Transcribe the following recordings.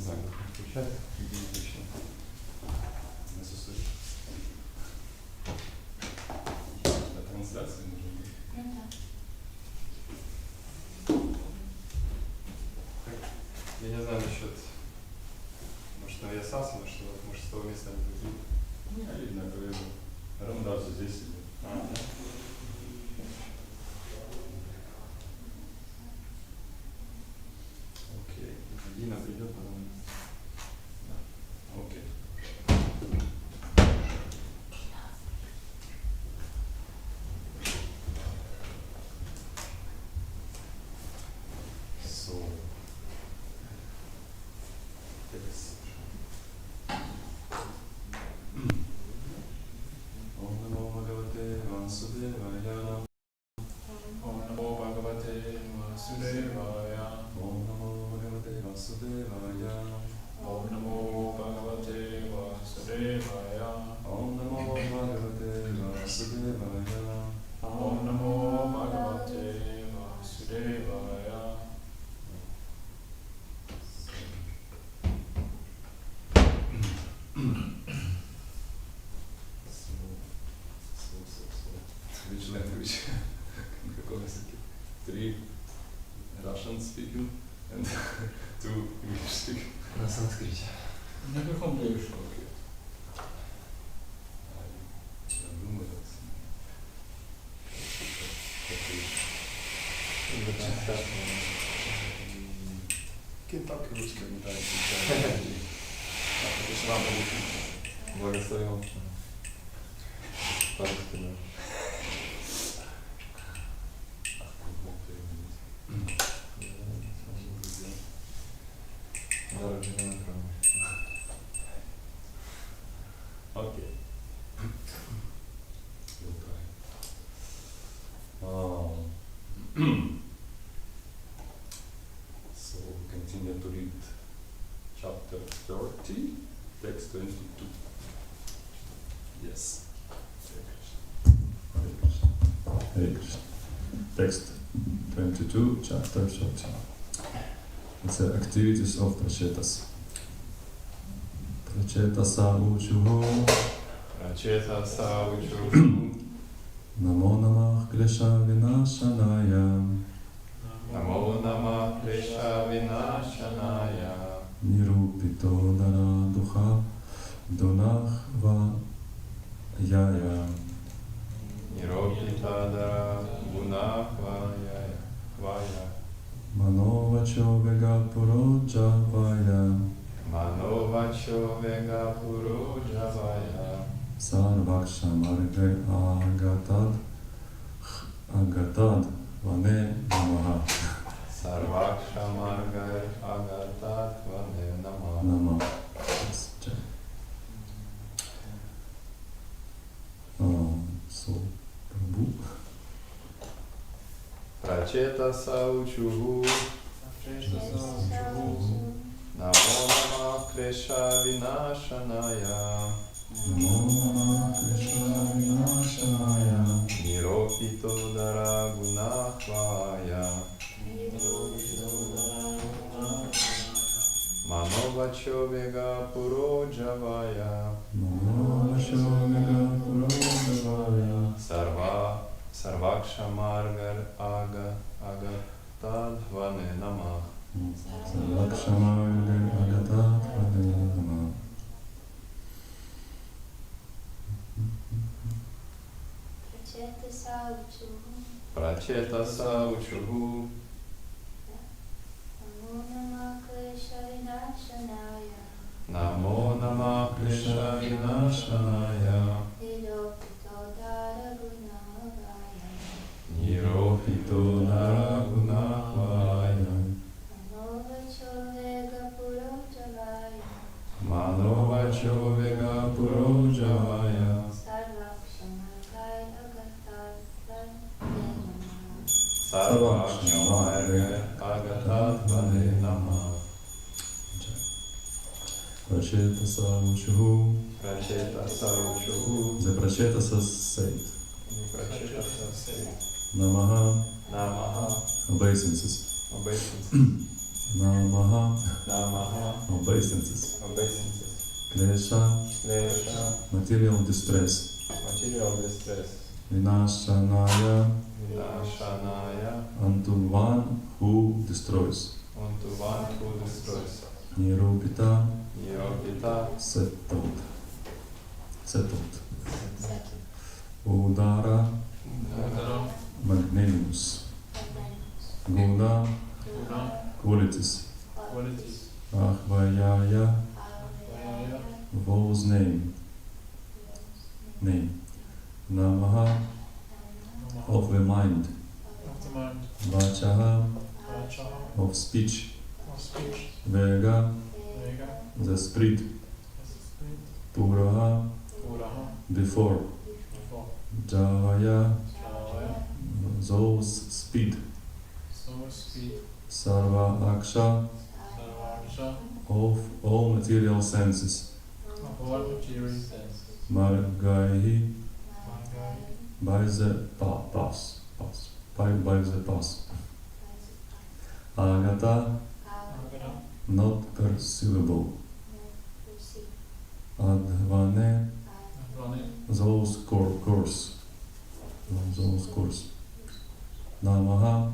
знаю, как включать, идентично. Necessary. Для трансляции нужно быть. Я не знаю насчет, может, на Ясасана, что может с того места не прийти. Не, видно, коллегу. Рамдасу здесь сидит. Да? Окей. Дина придет, потом. Да. Окей. So. Om Namo Bhagavate Vasudevaya. Om Namo Bhagavate Vasudevaya. Om Namo Bhagavate Vasudevaya. Om Namo Bhagavate Vasudevaya. Om Namo Bhagavate Vasudevaya. Om Namo Bhagavate Vasudevaya. Which language? Каком языке? 3 Russian speaking and 2 English speaking. На санскрите. На каком ты еще? Окей. Я думаю, Кентавки русские не так изучают. Это же надо учить. Благословил. По-русски, да. Окей. So we continue to read chapter 30, text 22. Yes. Hare Krishna. Text 22, chapter 30. It's the activities of Prachetas. Prachetasa uchuho. Prachetasa uchuhu. Namo namah klesha vinashanaya. Namo Namah Klesha Vinashanaya. Nirupito dara duha donah yaya. Niropitadara Gunahvaya. Manovacho vega puroja vaya. Manovacho Vega Puro Javaya. Sarvaksha marga agatad vane namaha. Sarvaksha Marga Agatat Vane Namah. Nama. Yes, check. So, Prabhu. Prachetasa uchuhu. Namo Namah Klesha Vinashanaya. Namo Namah Krishna Vinashanaya. Niropito Dara Gunahvaya. Manovacho Vega Puro Javaya. Manovacho vega puroja Sarvaksha Margar Agatad Vane Namah. Sarvaksha marga agatad vane namaha. Prachetasa uchuhu. Namo Namah Klesha Vinashanaya. Niropito Nara Gunahvaya. Manovacho Vega Puro Javaya. Sarvaksha Marga Agatat Vane Namah. Prachetasa uchuhu. Prachetasa uchuhu. The Prachetasa said, Prachetasa say. Namaha, Namaha. obeisances. Obeisances. Namaha, Namaha, obeisances, obeisances, klesha, klesha, material distress, material distress, vinashanaya, vinashanaya, unto one who destroys, unto one who destroys, nirupita, Nirobita, settled, udara, Udara, magnanimous, guna, qualities, qualities, ahvayaya, Vaya, vows name, namaha, of the mind, of the mind, vachaha, Vacha, of speech, of speech, vega, Vega, the spirit, spirit, puraha, Puraha, before, before, javaya, Jalaya, those speed, so speed, sarva aksha, Sarvaja, of all material senses, of all material senses, margaihi, Magai, by the pass, by the pass, agata, Agada, not perceivable, advane, Advane, those course, namaha,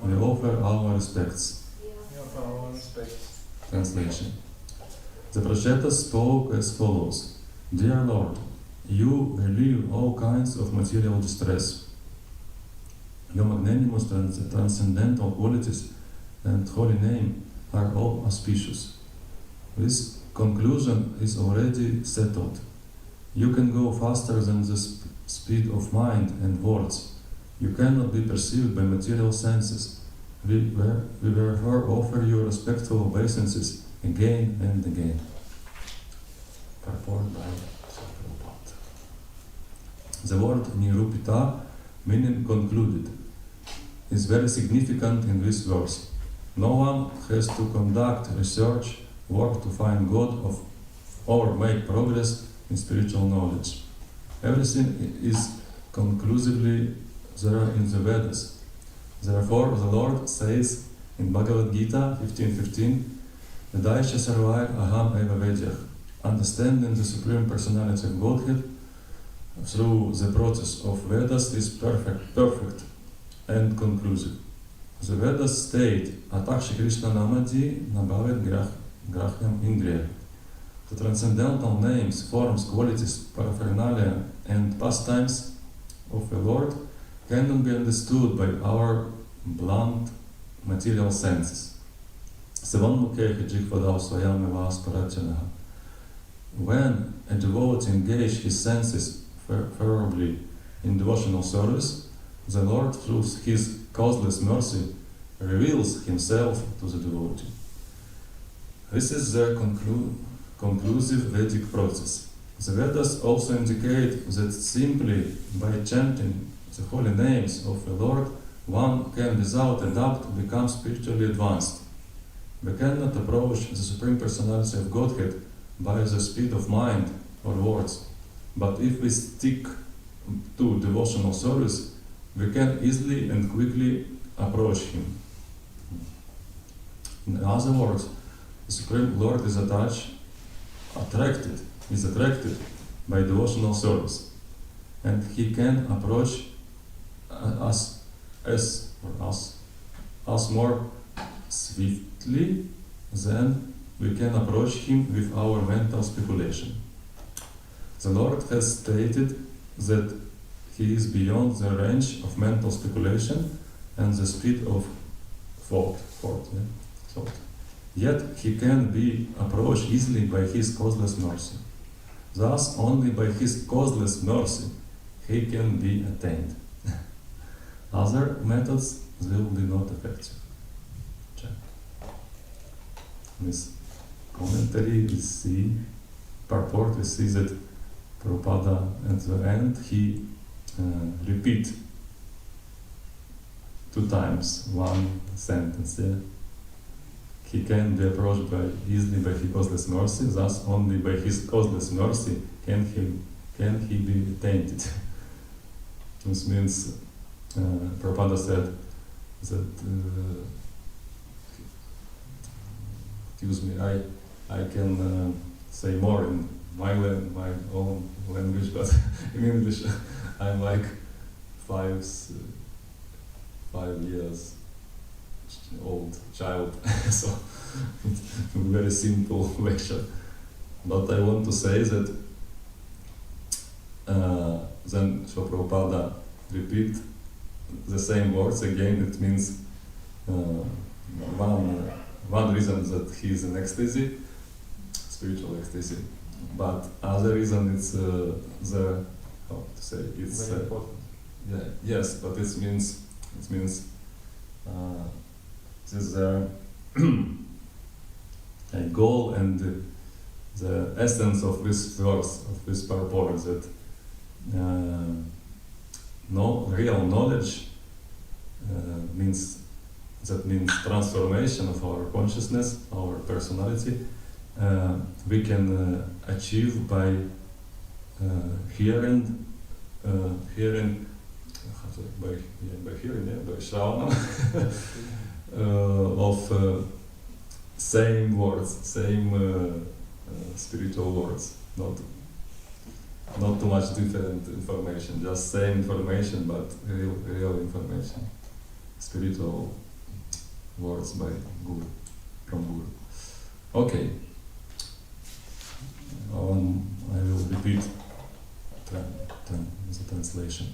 we Namaha, offer our respects. we offer our respects. Translation. The Prachetas spoke as follows: Dear Lord, you relieve all kinds of material distress. Your magnanimous transcendental qualities and holy name are all auspicious. This conclusion is already settled. You can go faster than the speed of mind and words. You cannot be perceived by material senses. We therefore offer you respectful obeisances again and again. Purport by Prabhupada. The word nirupita, meaning concluded, is very significant in this verse. No one has to conduct research, work to find God or make progress in spiritual knowledge. Everything is conclusively there in the Vedas. Therefore, the Lord says in Bhagavad Gita 15:15, Vedaisha sarvai aham eva vedyah. Understanding the Supreme Personality of Godhead through the process of Vedas is perfect and conclusive. The Vedas state, Atakshi Krishna Namadi Nabhavet Grahyam Indriya. The transcendental names, forms, qualities, paraphernalia, and pastimes of the Lord cannot be understood by our blunt material senses. When a devotee engages his senses fervently in devotional service, the Lord, through His causeless mercy, reveals Himself to the devotee. This is the conclusive Vedic process. The Vedas also indicate that simply by chanting the holy names of the Lord, one can without a doubt become spiritually advanced. We cannot approach the Supreme Personality of Godhead by the speed of mind or words, but if we stick to devotional service, we can easily and quickly approach Him. In other words, the Supreme Lord is attracted by devotional service, and He can approach us more swiftly than we can approach Him with our mental speculation. The Lord has stated that He is beyond the range of mental speculation and the speed of thought. Yet He can be approached easily by His causeless mercy. Thus, only by His causeless mercy He can be attained. Other methods will be not effective. Check. This commentary we see, purport we see that Prabhupada at the end he repeat 2 times one sentence. Yeah? He can be approached easily by His causeless mercy, thus only by His causeless mercy can he be attained. This means Prabhupada said that excuse me, I can say more in my own language, but in English I'm like 5 years old child, so it's a very simple lecture. But I want to say that then Srila Prabhupada repeat the same words again. It means one reason that he is in ecstasy, spiritual ecstasy, but other reason it's the how to say it's Very important. yes, but it means this is a goal and the essence of this verse, of this purport, that no real knowledge means transformation of our consciousness, our personality. We can achieve by hearing by Shravanam of same words, same spiritual words, not too much different information, just same information but real information, spiritual words by Guru, from Guru. Okay. I will repeat the translation.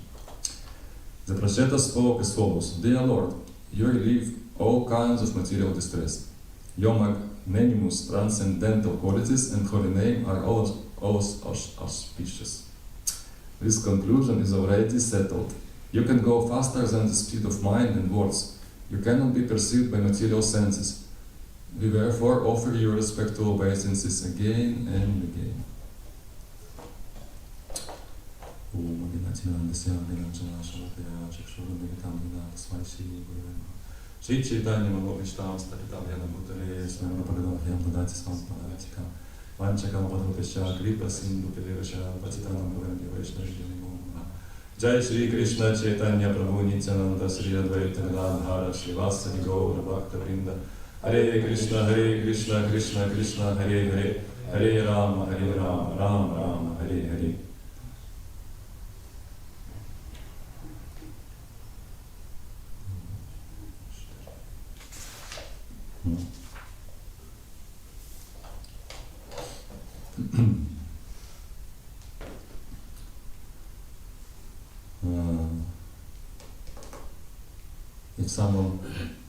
The Pracheta spoke as follows: Dear Lord, you relieve all kinds of material distress. Your magnanimous transcendental qualities and holy name are all auspicious. This conclusion is already settled. You can go faster than the speed of mind and words. You cannot be perceived by material senses. We therefore offer you respectful obeisances again and again. Shri Chaitanya Manobishtam Staritam Yana Bhutale Swami Bhagavan Hyam Budati Sampanatika Vanchakam Padapesha Kripa Sindhu Pilirasha Patitanam Bhavandi Vaishnavijani Moma Jai Shri Krishna Chaitanya Prabhu Nityananda Shri Advaita Gadadhara Shri Vasari Gaura Bhakta Vrinda Hare Krishna Krishna Krishna Hare Hare Hare Rama Rama Rama Hare Hare.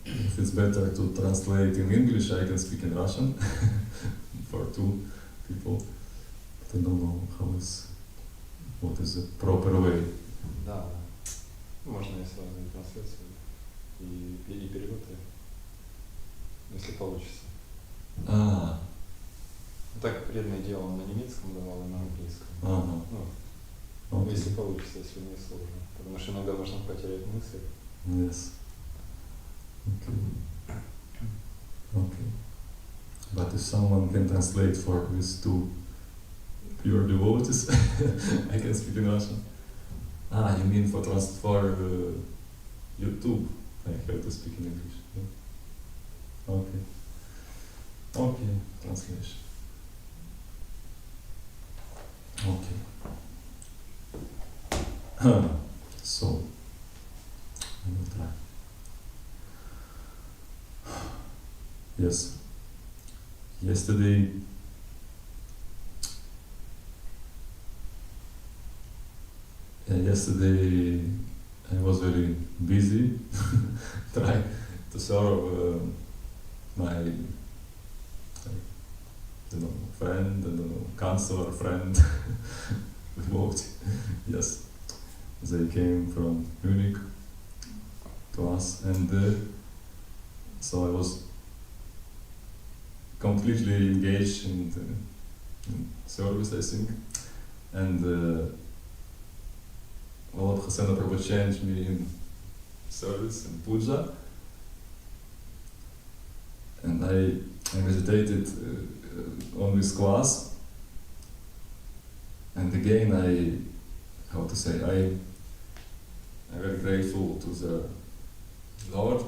If it's better to translate in English, I can speak in Russian for 2 people. But I don't know what is the proper way. Да. Можно и сразу и трансляцию, и перевод, если получится. Так преданный делал на немецком, давал и на английском. Ну, если получится, если не сложно. Потому что иногда можно потерять мысль. Yes. Okay. But if someone can translate for these 2 pure devotees, I can speak in Russian. You mean for YouTube? I have to speak in English. Yeah? Okay, translation. Okay. So, I will try. Yes. Yesterday I was very busy trying to serve my friend, counselor friend, devotee. Yes, they came from Munich to us, and so I was completely engaged in service, I think, and Lord Hasena Prabhu changed me in service and puja, and I meditated on this class, and again I'm very grateful to the Lord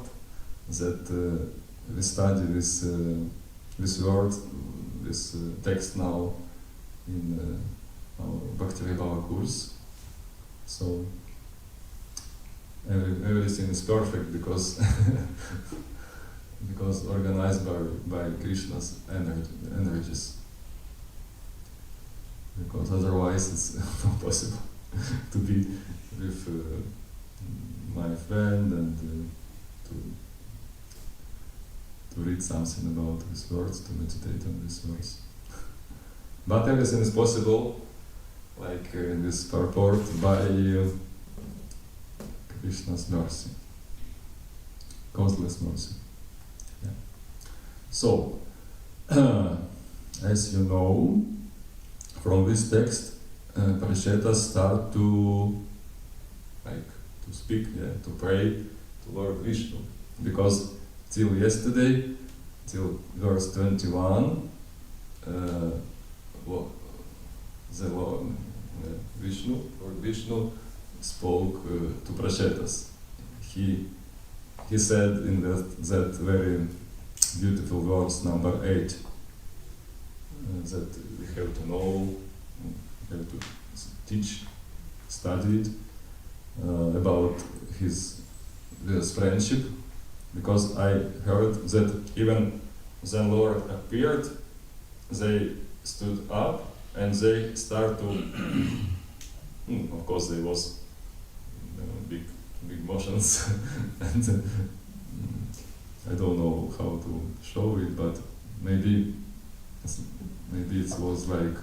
that we study this this word, this text now in our Bhakti-Vaibhava course. So everything is perfect because because organized by Krishna's energies. Because otherwise it's not possible to be with my friend and to read something about these words, to meditate on these words. But everything is possible, like in this purport, by Krishna's mercy, causeless mercy. Yeah. So, as you know, from this text, Parashetas start to speak, to pray to Lord Vishnu, because till yesterday, till verse 21, the Lord Vishnu spoke to Parashetas. He said in that very beautiful verse number 8, that we have to know, we have to teach, study it, about his friendship, because I heard that even when Lord appeared, they stood up and they start to, of course there was big motions and I don't know how to show it, but maybe it was like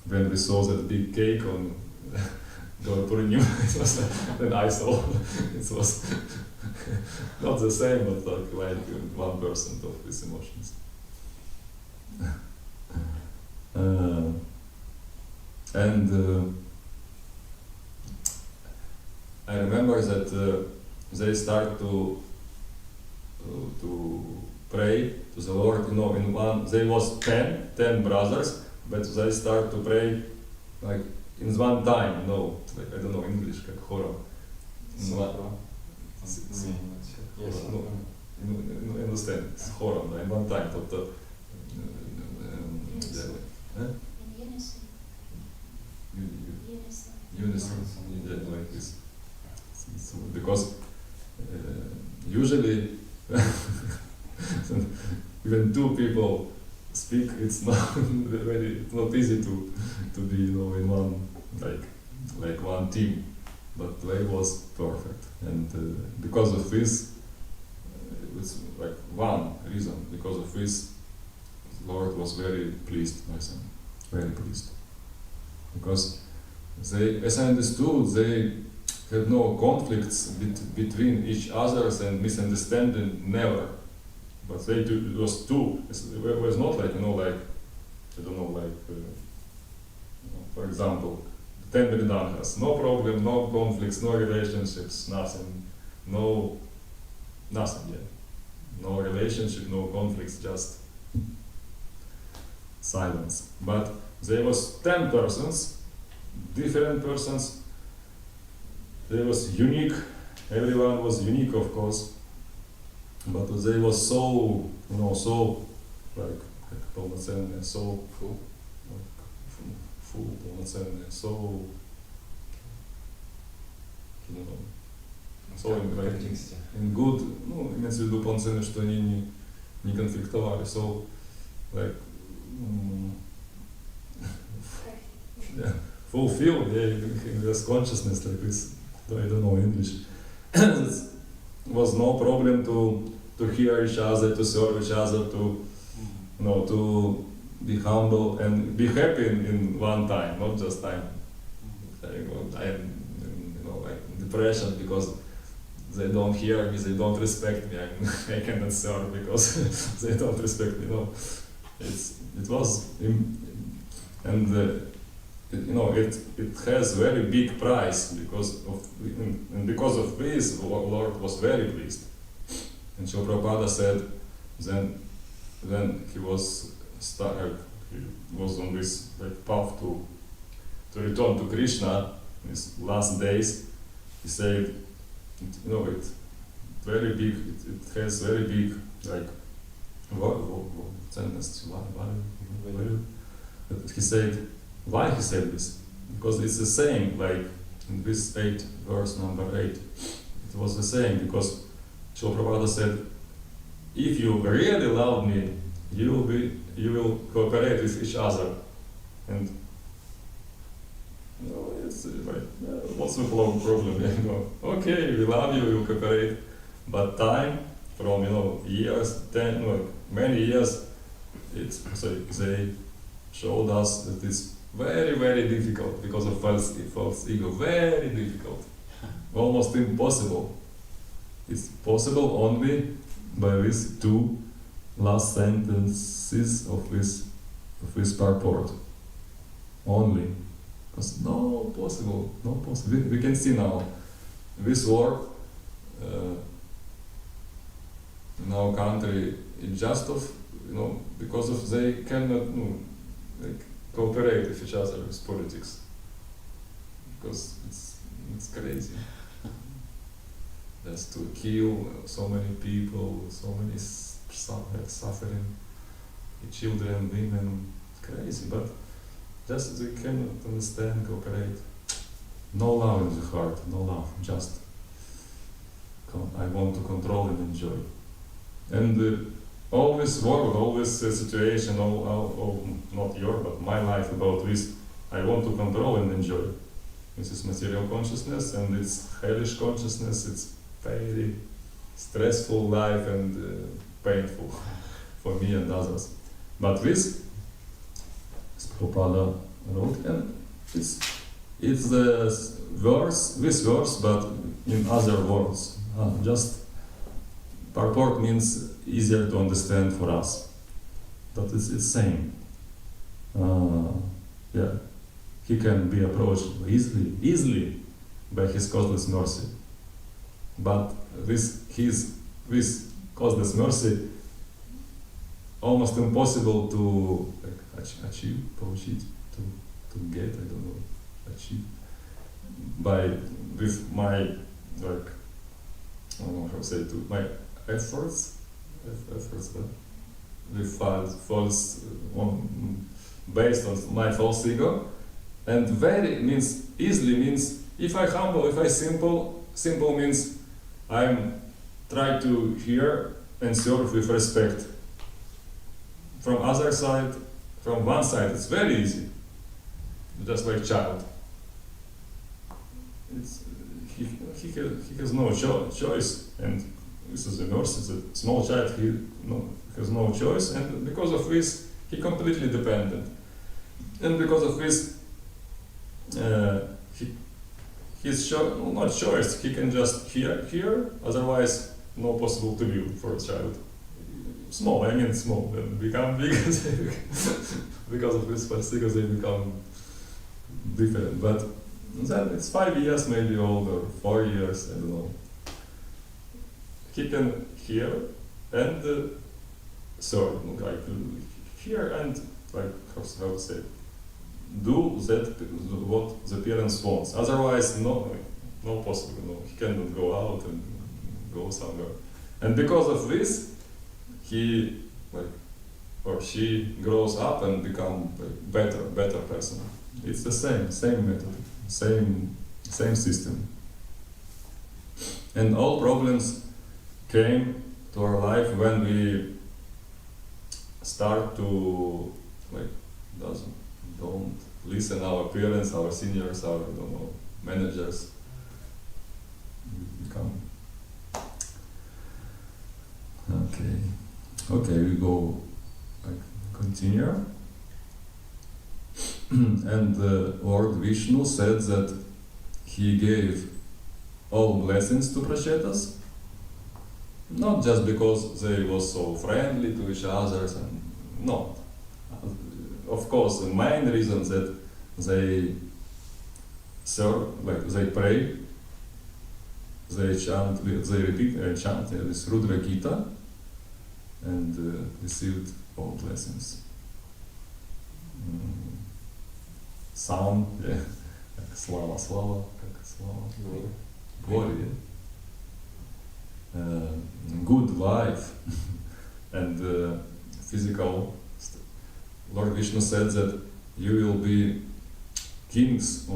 when we saw that big cake on Gaur Purnima, then I saw it was not the same, but like 1% of these emotions. And I remember that they start to pray to the Lord. You know, in one they was 10 brothers, but they start to pray like in one time. You know, like I don't know English, like хором. You understand? It's хором, in one time. Unison, like this. So, because usually when two people speak, it's not easy to be, you know, in one like one team. But way was perfect, and because of this, it's like one reason. Because of this, Lord was very pleased by them, very pleased, because they, as I understood, they had no conflicts between each other and misunderstanding, never. But they it was two. It was not like, you know, like, I don't know, like, for example, 10 Vridangas, no problem, no conflicts, no relationships, nothing, nothing yet. No relationship, no conflicts, just silence. But there was 10 persons, different persons. They was unique. Everyone was unique, of course. But they was so, you know, so like полноценные, so full, полноценные, so, you know, so in good, ну, имеется в виду полноценные, что они не конфликтовали, so like fulfilled, in this consciousness, like this, I don't know English. Was no problem to hear each other, to serve each other, to, you know, to be humble and be happy in one time, not just I am, you know, like in depression because they don't hear me, they don't respect me, I cannot serve because they don't respect me. No, it was, and you know, it has very big price because of this, Lord was very pleased. And Srila Prabhupada said, then he was on this like path to return to Krishna in his last days. He said, you know, it very big. It has very big like sentence. Why? But he said, why he said this? Because it's the same, like in this 8, verse number 8. It was the same, because Srila Prabhupada said, if you really love me, you will cooperate with each other. And it's like, what's the problem? Okay, we love you, we will cooperate, but time from years, many years, they showed us that it's very, very difficult because of false ego. Very difficult, almost impossible. It's possible only by these 2 last sentences of this purport. Only. Because no possible. We can see now this war in our country, it's just because of they cannot cooperate with each other with politics. Because it's crazy. Just to kill so many people, so many suffering, children, women, crazy, but just they cannot understand, cooperate. No love in the heart, no love, just I want to control and enjoy. And all this world, all this situation, all not your, but my life about this, I want to control and enjoy. This is material consciousness and it's hellish consciousness, it's very stressful life and painful for me and others. But this, Prabhupada wrote, and it's the verse, this verse, but in other words. Just purport means easier to understand for us, but it's same. He can be approached easily by his causeless mercy. But this causeless mercy almost impossible to achieve, to get, I don't know, achieve with my I don't know how to say it, my efforts, but with false based on my false ego, and very means easily means if I humble, if I simple means I'm try to hear and serve with respect. From other side, from one side, it's very easy, just like child. He has no choice, and this is the mercy. The small child has no choice, and because of this, he completely dependent. And because of this, his not choice. He can just hear. Otherwise, no possible to view for a child. Small, I mean small. Then become big because of this falsigo, they become different. But then it's 5 years, maybe old, or 4 years, I don't know. He can hear and like hear and like how to say, do that what the parents wants. Otherwise, no possible. No, he cannot go out and go somewhere. And because of this, he or she grows up and become better person. It's the same method, same system. And all problems came to our life when we start to don't listen our parents, our seniors, our managers. We become okay. We go continue. And Lord Vishnu said that he gave all blessings to Prachetas, not just because they were so friendly to each other, and no. Of course, the main reason that they serve, they pray, they chant, they repeat and chant this Rudra Gita, and received all blessings. Sound, slava, glory, good wife, and physical. Lord Vishnu said that you will be kings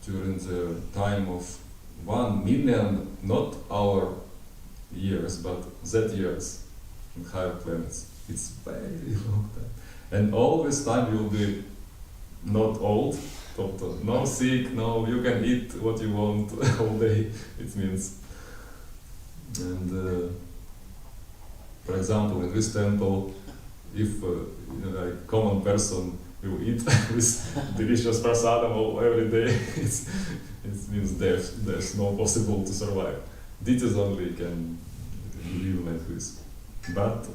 during the time of 1 million, not our years, but Z years in higher planets. It's very long time. And all this time you will be not old, no sick, no, you can eat what you want all day, it means. And for example, in this temple, if a common person will eat this delicious prasadam every day, it means there's no possible to survive. Deities only can live like this. But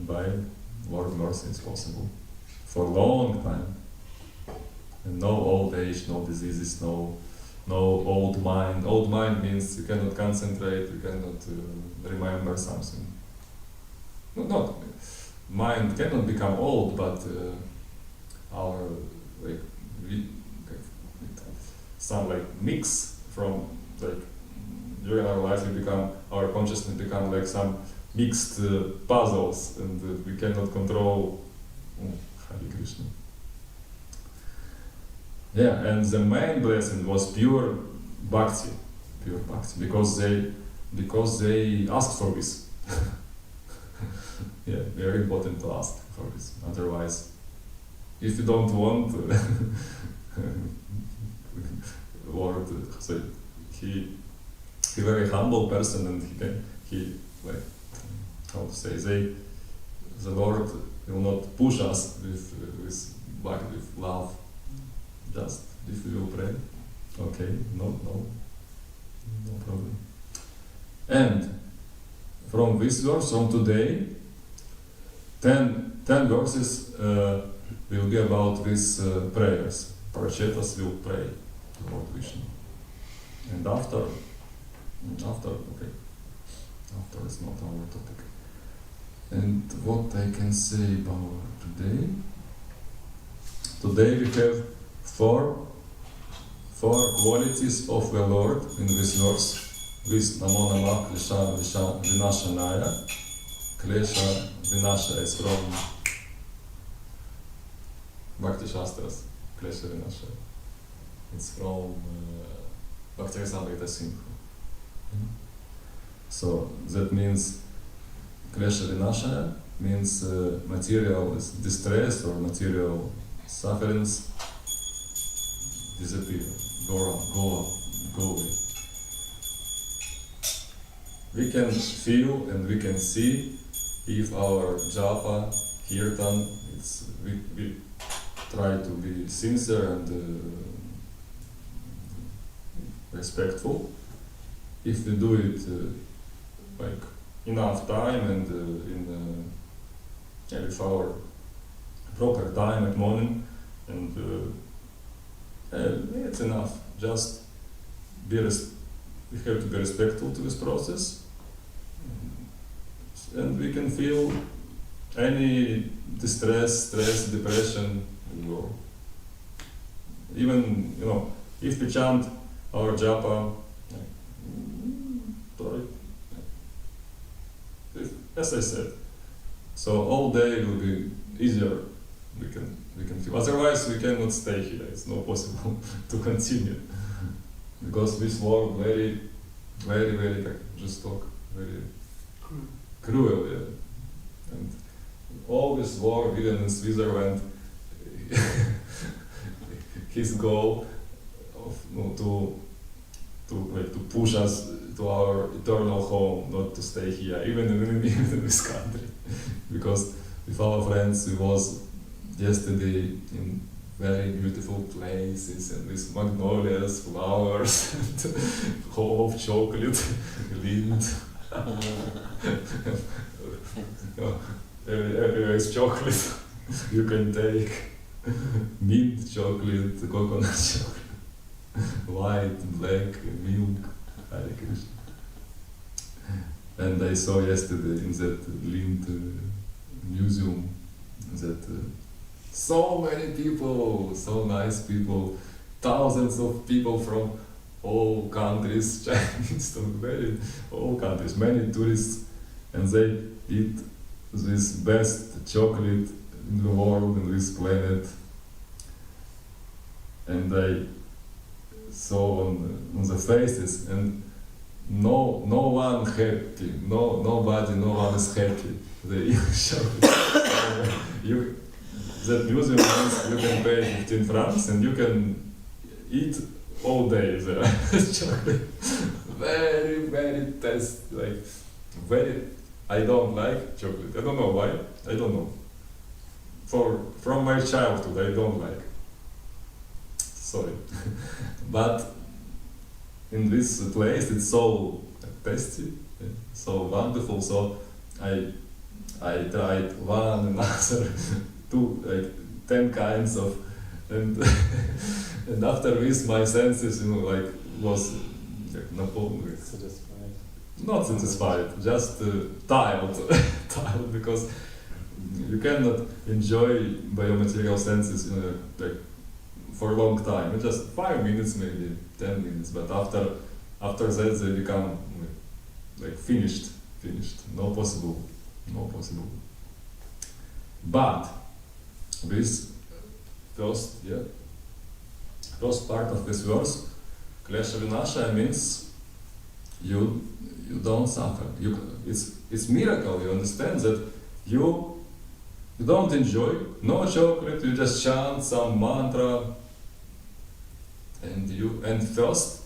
by Lord mercy it's possible. For a long time. And no old age, no diseases, no old mind. Old mind means you cannot concentrate, you cannot remember something. Not mind cannot become old, but our some mix from during our life our consciousness become like some mixed puzzles, and we cannot control. Hare Krishna. Yeah, and the main blessing was pure bhakti, because they asked for this. Yeah, very important to ask for this. Otherwise, if you don't want, Lord, so he very humble person, and he how to say, the Lord will not push us with love. Just if we will pray, okay, no problem. And from this verse, from today, 10 verses will be about these prayers. Parachetas will pray to Lord Vishnu. And after is not our topic. And what I can say about today? Today we have four qualities of the Lord in this verse. With Namo Namah Klesha Vinashanaya. Klesha Vinasha is from Bhakti Shastras. Klesha Vinasha. It's from Bhakti-Rasamrita Singha. So that means Klesha Vinasha means material distress or material sufferings disappear, go away. We can feel and we can see if our japa, kirtan, we try to be sincere and respectful. If we do it enough time and with our proper time at morning, and it's enough. Just we have to be respectful to this process, and we can feel any distress, stress, depression will go. Even if we chant our japa, as I said, so all day will be easier. We can feel. Otherwise, we cannot stay here. It's not possible to continue because this war very, very, very жесток, very cruel. Yeah. And all this war, even in Switzerland, his goal of to push us to our eternal home, not to stay here, even in this country, because with our friends we was yesterday in very beautiful places and with magnolias, flowers, and home of chocolate, Lind. Everywhere is chocolate. You can take mint chocolate, coconut chocolate, white, black, milk. Hare Krishna. And I saw yesterday in that Lind museum that so many people, so nice people, thousands of people from all countries, Chinese, all countries, many tourists and they eat this best chocolate in the world, in this planet. And I saw on the faces, and no one happy, no one is happy. They eat chocolate. That museum means you can pay 15 francs and you can eat all day there. Chocolate. Very taste, like very. I don't like chocolate. I don't know why. I don't know. From my childhood, I don't like. Sorry, but in this place it's so tasty, so wonderful. So I tried one, another, two, like 10 kinds of, and and after this my senses, like was like, Satisfied. not satisfied, just tired, tired, because you cannot enjoy biomaterial senses like for a long time. It's just 5 minutes, maybe 10 minutes, but after that they become like finished. No possible. But this first part of this verse, Klesha Vinasha, means you don't suffer. It's miracle. You understand that you don't enjoy no chocolate. You just chant some mantra, and first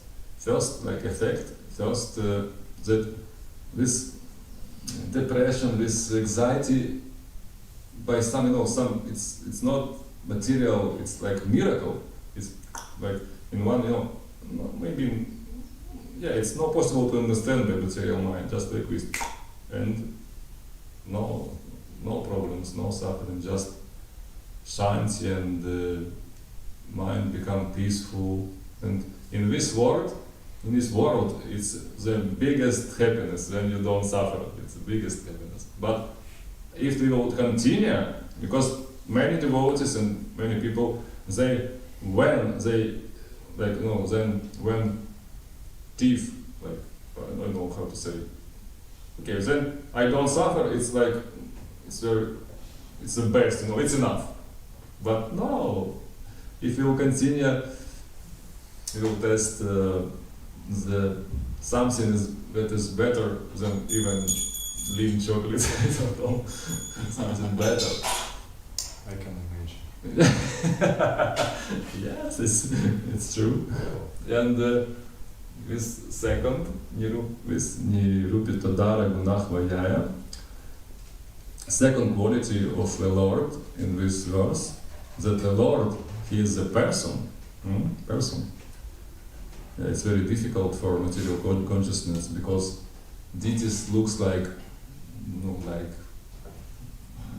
like effect, that this depression, this anxiety, by some it's not material. It's like miracle. It's like in one maybe. Yeah, it's not possible to understand the material mind, just like this. And no problems, no suffering, just shanti, and mind become peaceful. And in this world, it's the biggest happiness when you don't suffer. It's the biggest happiness. But if we will continue, because many devotees and many people, when thief, like, I don't know how to say it. Okay, then I don't suffer, it's like, it's the best, it's enough. But no, if you will continue, you will test something that is better than even lean chocolate, I don't know, something better. I can imagine. Yes, it's true. And with second, Nirupita Dara Gunah Vayaya, second quality of the Lord in this verse, that the Lord, He is a person. Person. Yeah, it's very difficult for material consciousness, because deities looks like,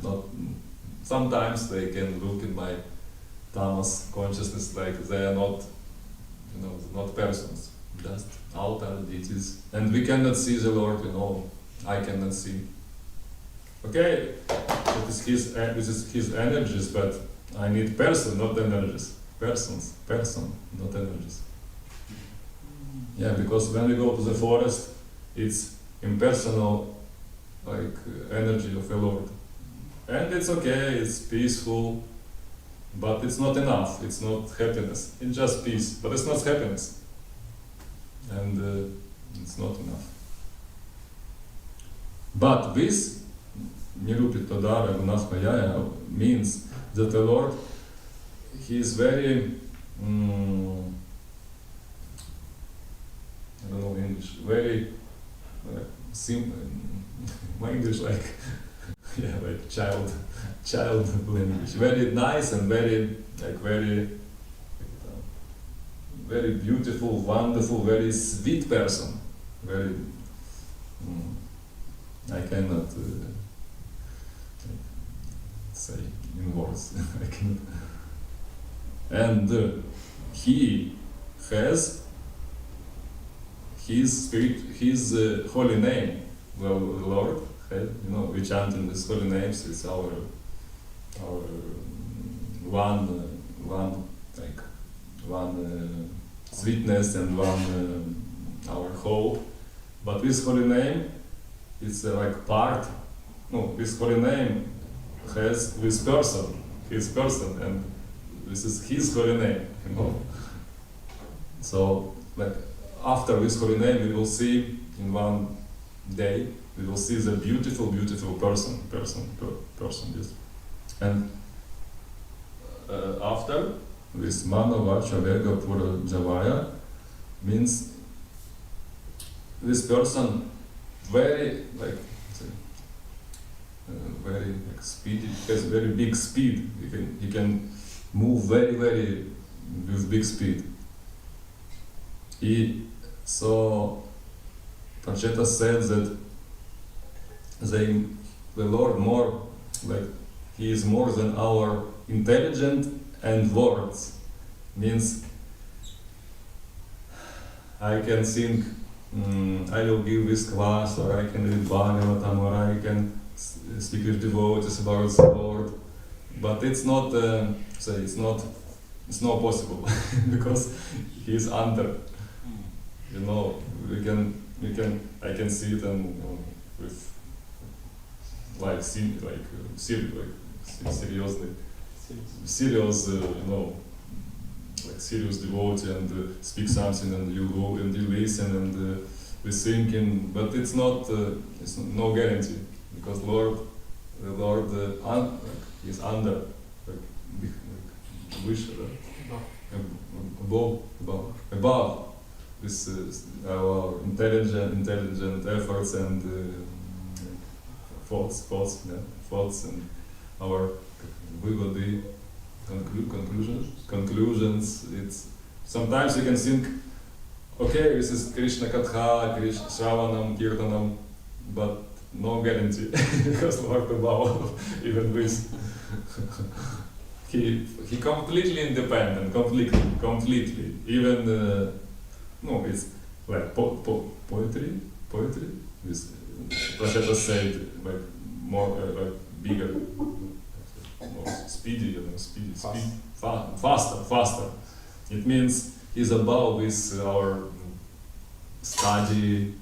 not. Sometimes they can look in my tamas consciousness like they are not, not persons. Just outer deities, and we cannot see the Lord. I cannot see. Okay, it is his energies, but I need person, not energies. Person, not energies. Yeah, because when we go to the forest, it's impersonal, like energy of the Lord, and it's okay. It's peaceful, but it's not enough. It's not happiness. It's just peace, but it's not happiness. And it's not enough. But this Nirupita Dara Gunah Vayaya means that the Lord, He is very, I don't know English, very simple. My English like child language. Very nice and very beautiful, wonderful, very sweet person. Very, I cannot say in words. I cannot. And he has his spirit, his holy name. Well, the Lord, we chant in these holy names. It's our one sweetness and one our hope. But this holy name it's like part. No, this holy name has this person, his person, and this is his holy name, you know. So, like, after this holy name, we will see in one day, we will see the beautiful, beautiful person, yes. And after this Mano Vacha Vega Pura Javaya means this person very, like, very like speedy, has very big speed. He can move very, very with big speed. So Pancheta said that the Lord more, like, he is more than our intelligence and words. Means I can sing, I will give this class, or I can read Bhagavatam, or I can speak with devotees about the Lord, but it's not, it's not possible because he is under. You know, I can see it and with like serious, you know, like serious devotee, and speak something, and you go and you listen, and we thinking, but it's not, it's no guarantee, because the Lord is under, like, wish, above this our intelligent efforts and thoughts, and our vivadi conclusions. It's sometimes you can think, okay, this is Krishna Katha, Krishna Shravanam, Kirtanam, but no guarantee because Lord above even this. He completely independent, completely. Even no, it's like poetry. This Prasheta said, like, more like bigger, more speedy, faster. It means he's above this our study.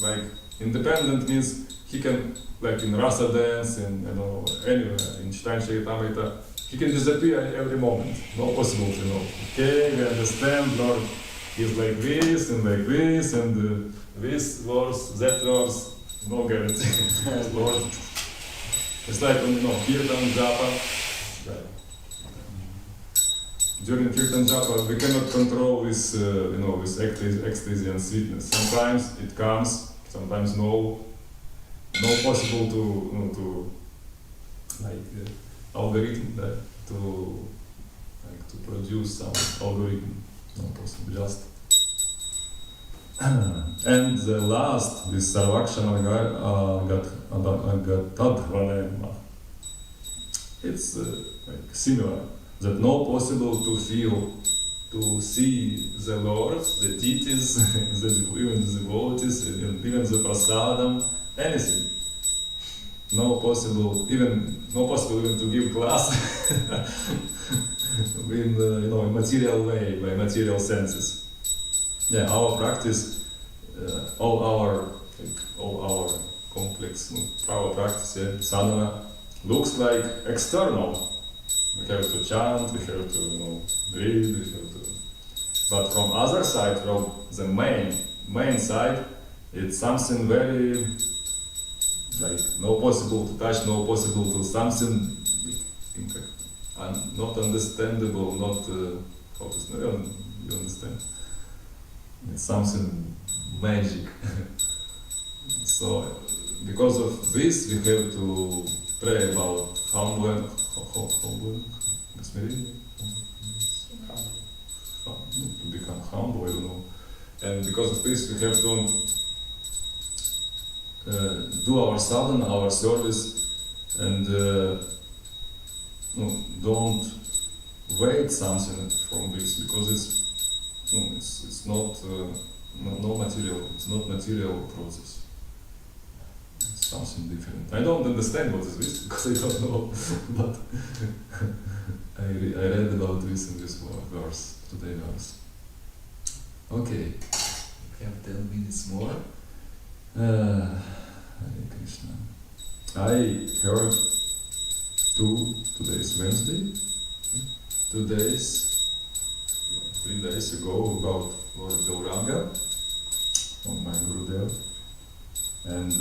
Like independent means he can, like in Rasa dance, and you know, anywhere in Chaitanya Charitamrita, he can disappear every moment. No possible to know. Okay, we understand, Lord is like this, and this verse, that verse, no guarantee. Lord, it's like, you know, Kirtan Japa. During Kirtan Japa, we cannot control this, you know, this ecstasy and sweetness. Sometimes it comes, sometimes no. No possible to, you know, to like algorithm that to produce some algorithm. No possible, just. And the last, this Sarvakshana Gatadvanema, it's like similar, that no possible to feel, to see the lords, the deities, even the devotees, even the prasadam, anything. No possible even to give class in you know, in material way, by material senses. Yeah, our practice, all our complex our practice, yeah, sadhana looks like external. We have to chant, we have to, you know, breathe, we have to. But from other side, from the main side, it's something very, like, no possible to touch, no possible to something not understandable, not how to say, you understand? It's something magic. So because of this, we have to pray about humbling, to become humble, I don't know. And because of this, we have to do our sadhana, our service, and don't wait something from this, because it's not no material. It's not material process. It's something different. I don't understand what is this because I don't know, but I read about this in this verse, today verse. Okay, we have 10 minutes more. Hare Krishna. I heard today's Wednesday, 3 days ago about Lord Gauranga on my Gurudev, and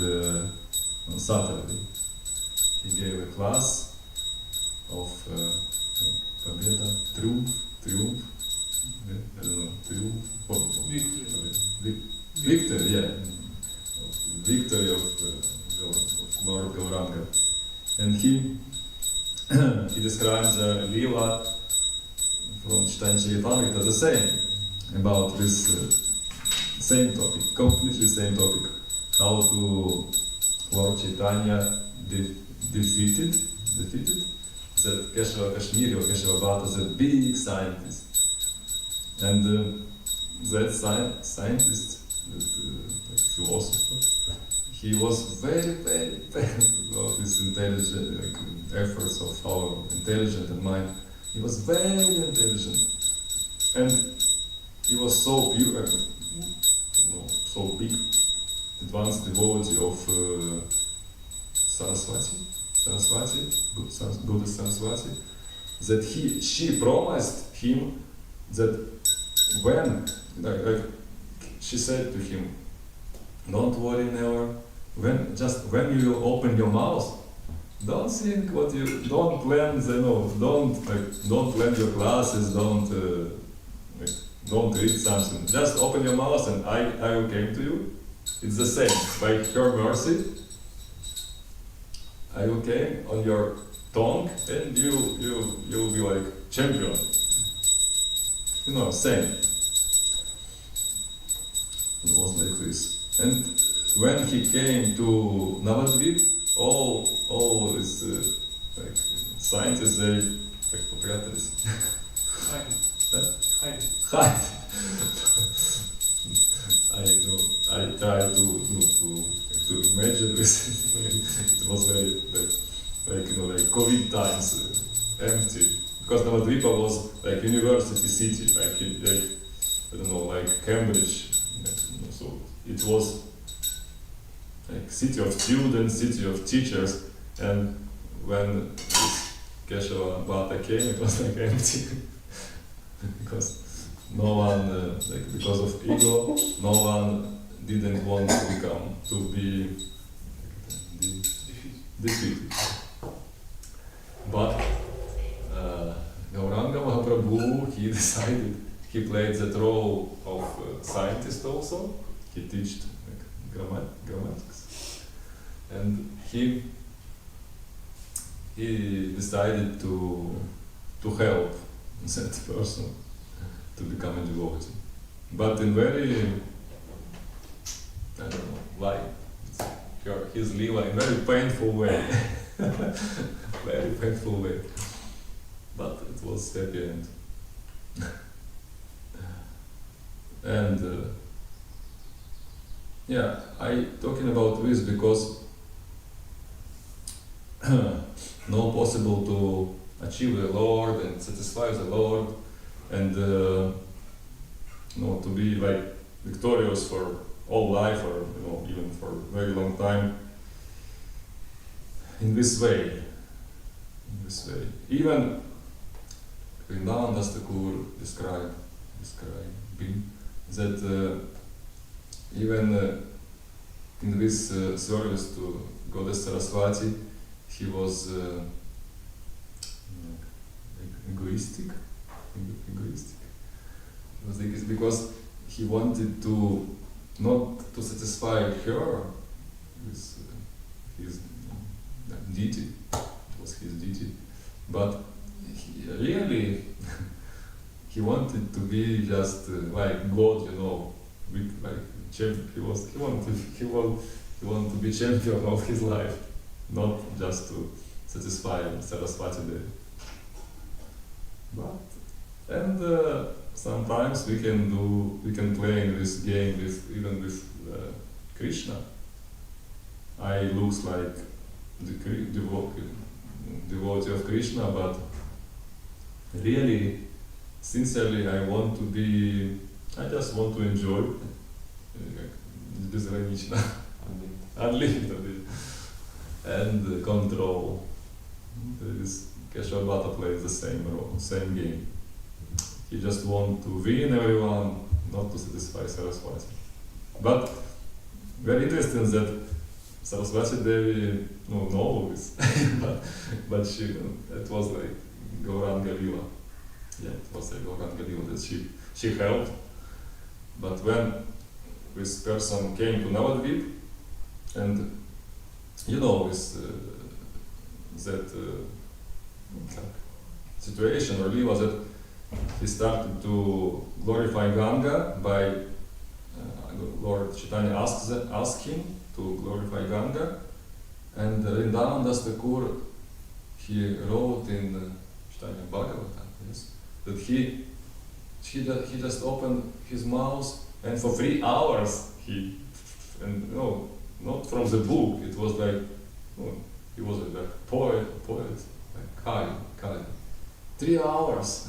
on Saturday he gave a class of Победа, Triumph, I don't know, Triumph, Victory, yeah, victory of Lord Gauranga, and he describes the Leela from Chaitanya Charitamrita the same, about this same topic, completely same topic, how to Lord Chaitanya defeated that Keshava Kashmiri or Keshava Bhatta is a big scientist, and that scientist, like philosopher, he was very about his intelligent, like efforts of our intelligent and mind. He was very intelligent, and he was so pure, so big, advanced devotee of Saraswati, goddess Saraswati, that she promised him that when, like she said to him, don't worry never, when you will open your mouth, don't think what you, don't plan don't plan your classes, don't read something, just open your mouth and I will come to you. It's the same, by her mercy, I will come on your tongue and you will be like champion. Same. It was like this. And when he came to Navadvip, all his like scientists, they like попрятались. Hide. I tried to imagine this. It was very like COVID times, empty. Because Navadvipa was like university city, like I don't know, like Cambridge. So it was like city of students, city of teachers, and when this Keshava Bhatta came, it was like empty. Because no one, because of ego, no one didn't want to be defeated. But Gauranga Mahaprabhu, he decided, he played that role of scientist also. He taught grammatics, and he decided to help that person to become a devotee, but in very, I don't know, like his Leela in very painful way, very painful way, but it was happy end. And yeah, I talking about this because no possible to achieve the Lord and satisfy the Lord and to be like victorious for all life or even for a very long time in this way. Even Vrindavan Das Thakur describing that even in this service to Goddess Saraswati, he was egoistic. It was because he wanted to not to satisfy her with his deity. It was his deity, but really he wanted to be just like God, with like champion. He wanted to be champion of his life, not just to satisfy Saraswati Devi. But sometimes we can play in this game even with Krishna. I looks like the devotee of Krishna, but really, sincerely, I just want to enjoy безгранично. unlimited, and control. This Keshava Bhatta plays the same role, same game. He just wants to win everyone, not to satisfy Saraswati. But very interesting that Saraswati Devi knows, but she, it was like Gauranga Lila. Yeah, it was like Gauranga Lila that she helped. But when this person came to Navadvip, and with that situation or Lila, that he started to glorify Ganga by Lord Chaitanya asked him to glorify Ganga, and Vrindavan Das Thakur, he wrote in Chaitanya Bhagavata, yes, that he just opened his mouth, and for 3 hours not from the book, it was like, he was like poet, like Kali. 3 hours.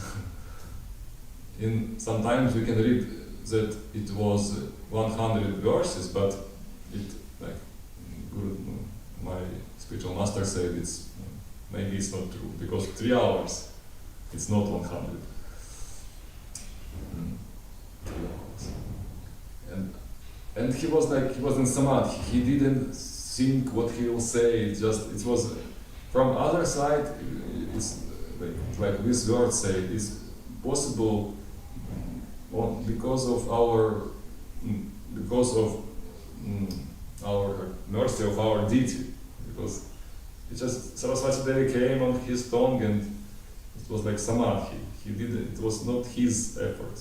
Sometimes we can read that it was 100 verses, but my spiritual master said maybe it's not true, because 3 hours, it's not 100. 3 hours. And he was in samadhi. He didn't think what he will say. It was from other side. It's like this word say. It's possible because of our mercy of our deity. Because it just Saraswati Devi came on his tongue, and it was like samadhi. He did it. It was not his effort.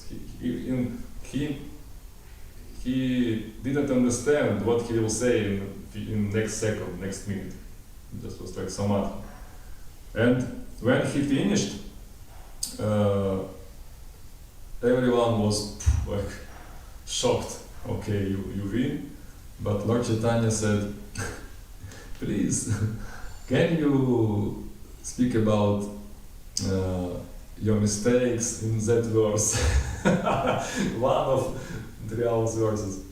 He didn't understand what he will say in next second, next minute. It just was like samadhi. And when he finished, everyone was like shocked. Okay, you win. But Lord Chaitanya said, please, can you speak about your mistakes in that verse? One of 3 hours verses.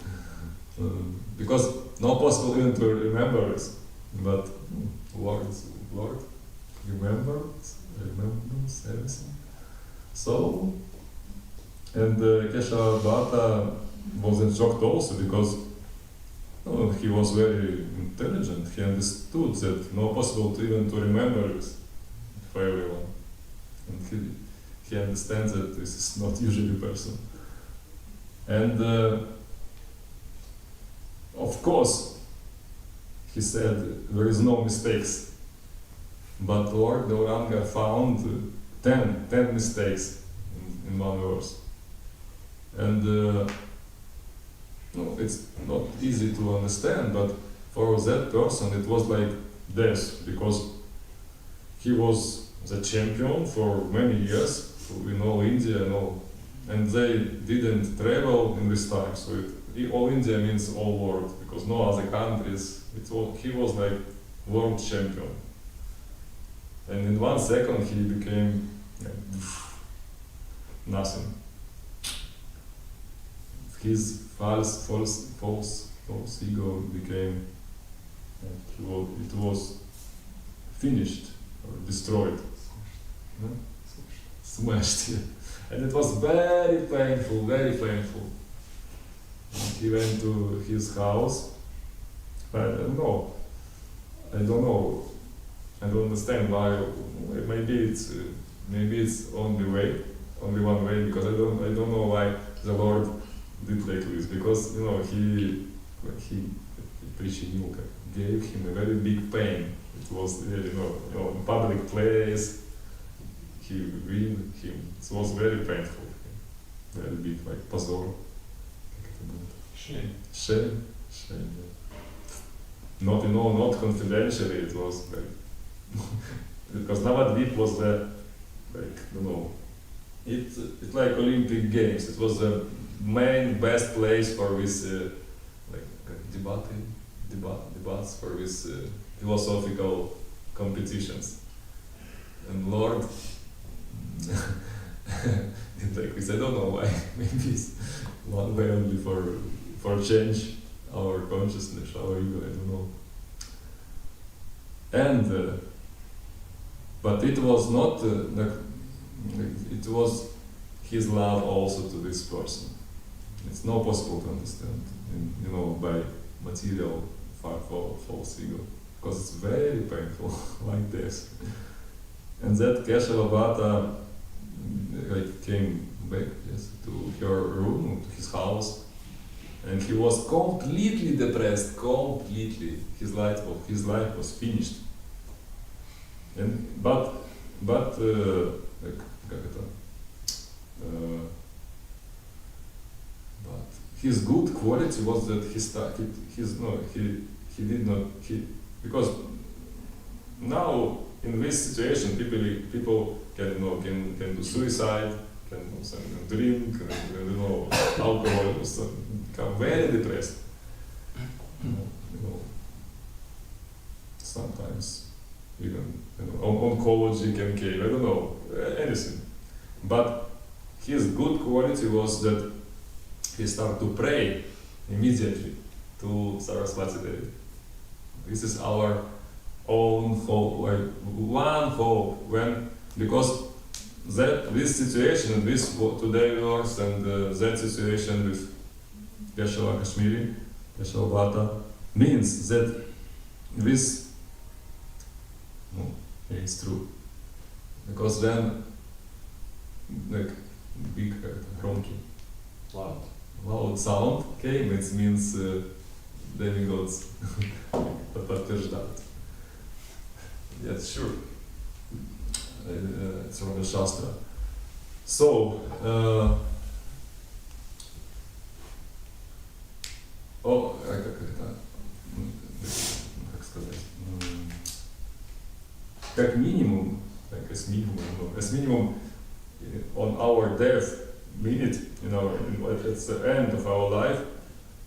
Because not possible even to remember it. But Lord remembers everything. So, and Keshava Bhatta was in shock also, because he was very intelligent. He understood that not possible to even to remember it for everyone. And he understands that this is not usually a person. And of course, he said there is no mistakes. But Lord Gauranga found 10 mistakes in one verse. And it's not easy to understand, but for that person it was like death, because he was the champion for many years in all India and they didn't travel in this time. So all India means all world, because no other countries. He was like world champion. And in 1 second he became nothing. His false ego became, it was finished or destroyed, smashed. And it was very painful, very painful. And he went to his house. I don't know. I don't understand why. Maybe it's only one way, because I don't know why the Lord did like this, because he Prichinilka gave him a very big pain. It was in public place. He win him. It was very painful. Very big, like позор. Shame. Yeah. Not confidentially. It was like because Navadvip was it's like Olympic Games. It was the main best place for this debates for this philosophical competitions. And Lord did like this. I don't know why. Maybe it's one way only for change our consciousness, our ego, I don't know. And but it was not it was his love also to this person. It's not possible to understand, by material false ego, because it's very painful, like this. And that Keshava Bhatta came back to her room, to his house, and he was completely depressed, completely. His life was finished. And but his good quality was that because now in this situation people can do suicide, can drink, alcohol, so become very depressed. Sometimes even oncology can kill, I don't know, anything. But his good quality was that he started to pray immediately to Saraswati Devi. This is our own hope, one hope, because this situation, this today works, and that situation with Keshava Kashmiri, Keshava Bhatta, means that this it's true. Because then, big громкий, loud sound came, it means demigods подтверждают. Yes, sure. It's from the Shastra. So, как минимум, as minimum, on our death minute, at the end of our life,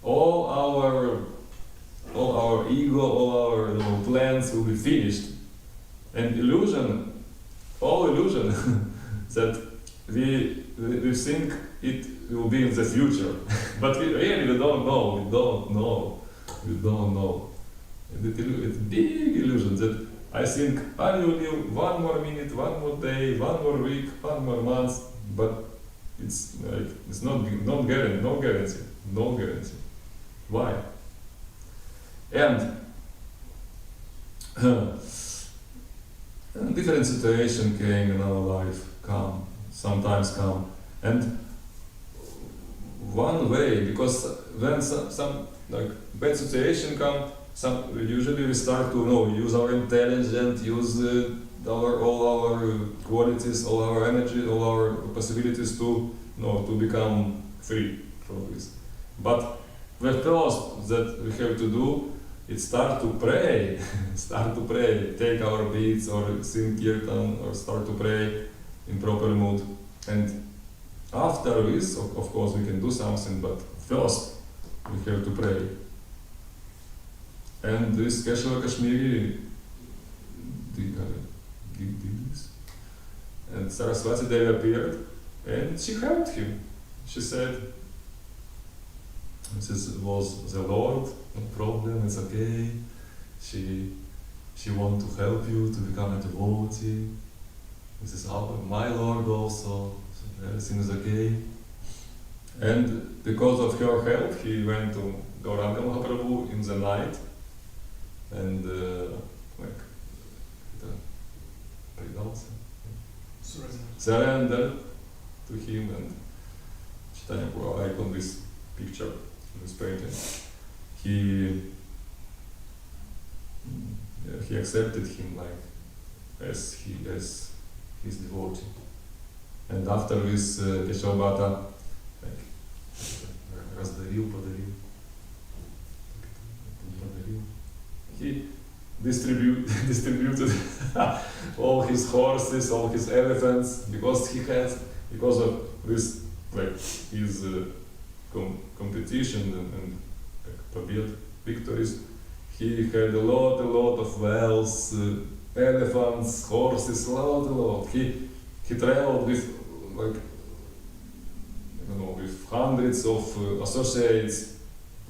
all our ego, all our plans will be finished, and all illusion that we think it will be in the future, but we don't know. It's a big illusion that I think I will live one more minute, one more day, one more week, one more month, but it's not guarantee. Why? And different situation came in our life, sometimes come, and one way, because when some bad situation come, usually we start to use our intelligence, use all our qualities, all our energy, all our possibilities to become free from this. But the first that we have to do is start to pray, take our beads or sing kirtan or start to pray in proper mood. And after this, of course, we can do something, but first we have to pray. And this Keshava Kashmiri did this. And Saraswati Devi appeared and she helped him. She said, this was the Lord, no problem, it's okay. She wants to help you to become a devotee. This is my Lord also, so everything is okay. And because of her help, he went to Gauranga Mahaprabhu in the night and surrender to him, and Chaitanya Pura, like on this picture, this painting, he accepted him as his devotee. And after this, Keshava Bhatta подарил. He distributed all his horses, all his elephants, because of this his competition and victories. He had a lot of wealth, elephants, horses, a lot. He traveled with with hundreds of associates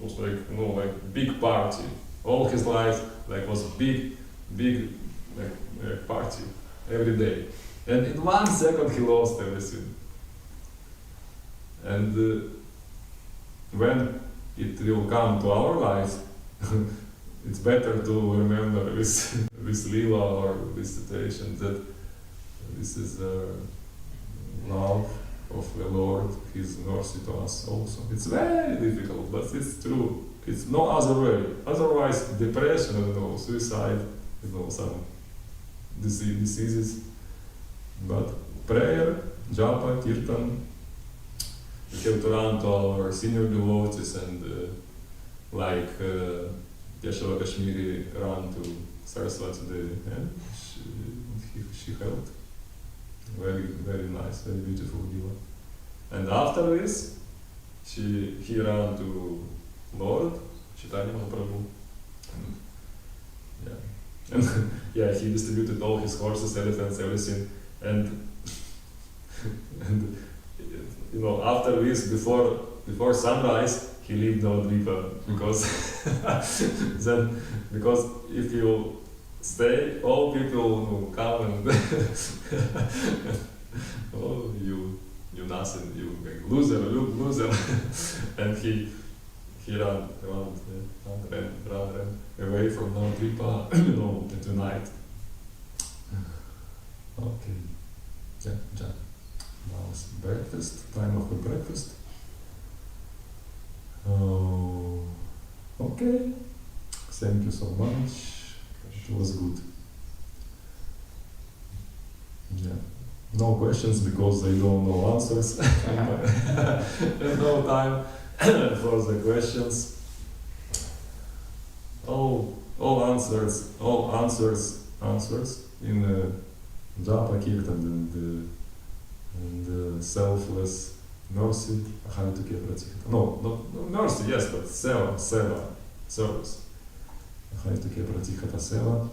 was like, like big party. All his life, like, was a big, party every day. And in 1 second he lost everything. And when it will come to our life, it's better to remember with Lila or this situation that this is love of the Lord, His mercy to us also. It's very difficult, but it's true. It's no other way. Otherwise, depression, suicide, some diseases. But prayer, japa, kirtan, we have to run to our senior devotees and like Yeshua Kashmiri ran to Saraswati Devi, and she helped. Very, very nice, very beautiful diva. And after this, he ran to Lord Chaitanya Mahaprabhu. And yeah, he distributed all his horses, elephants, everything. And after this, before sunrise, he left Navadvipa because if you stay, all people will come and oh, you nothing, you like loser, and he ran away from Navadvipa, at night. Okay, yeah. Now it's breakfast, time of the breakfast. Oh, okay, thank you so much, it was good. Yeah, no questions because I don't know answers, and no time for the questions. All answers in Japa Kirtan and selfless mercy, Ahaituke Pratikata. No, mercy, yes, but seva, service. Ahaituke Pratikata seva.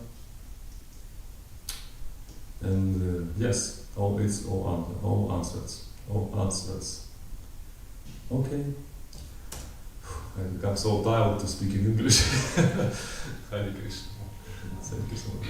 And yes, all answers. Okay. I become so tired to speak in English. Hare Krishna. Thank you so much.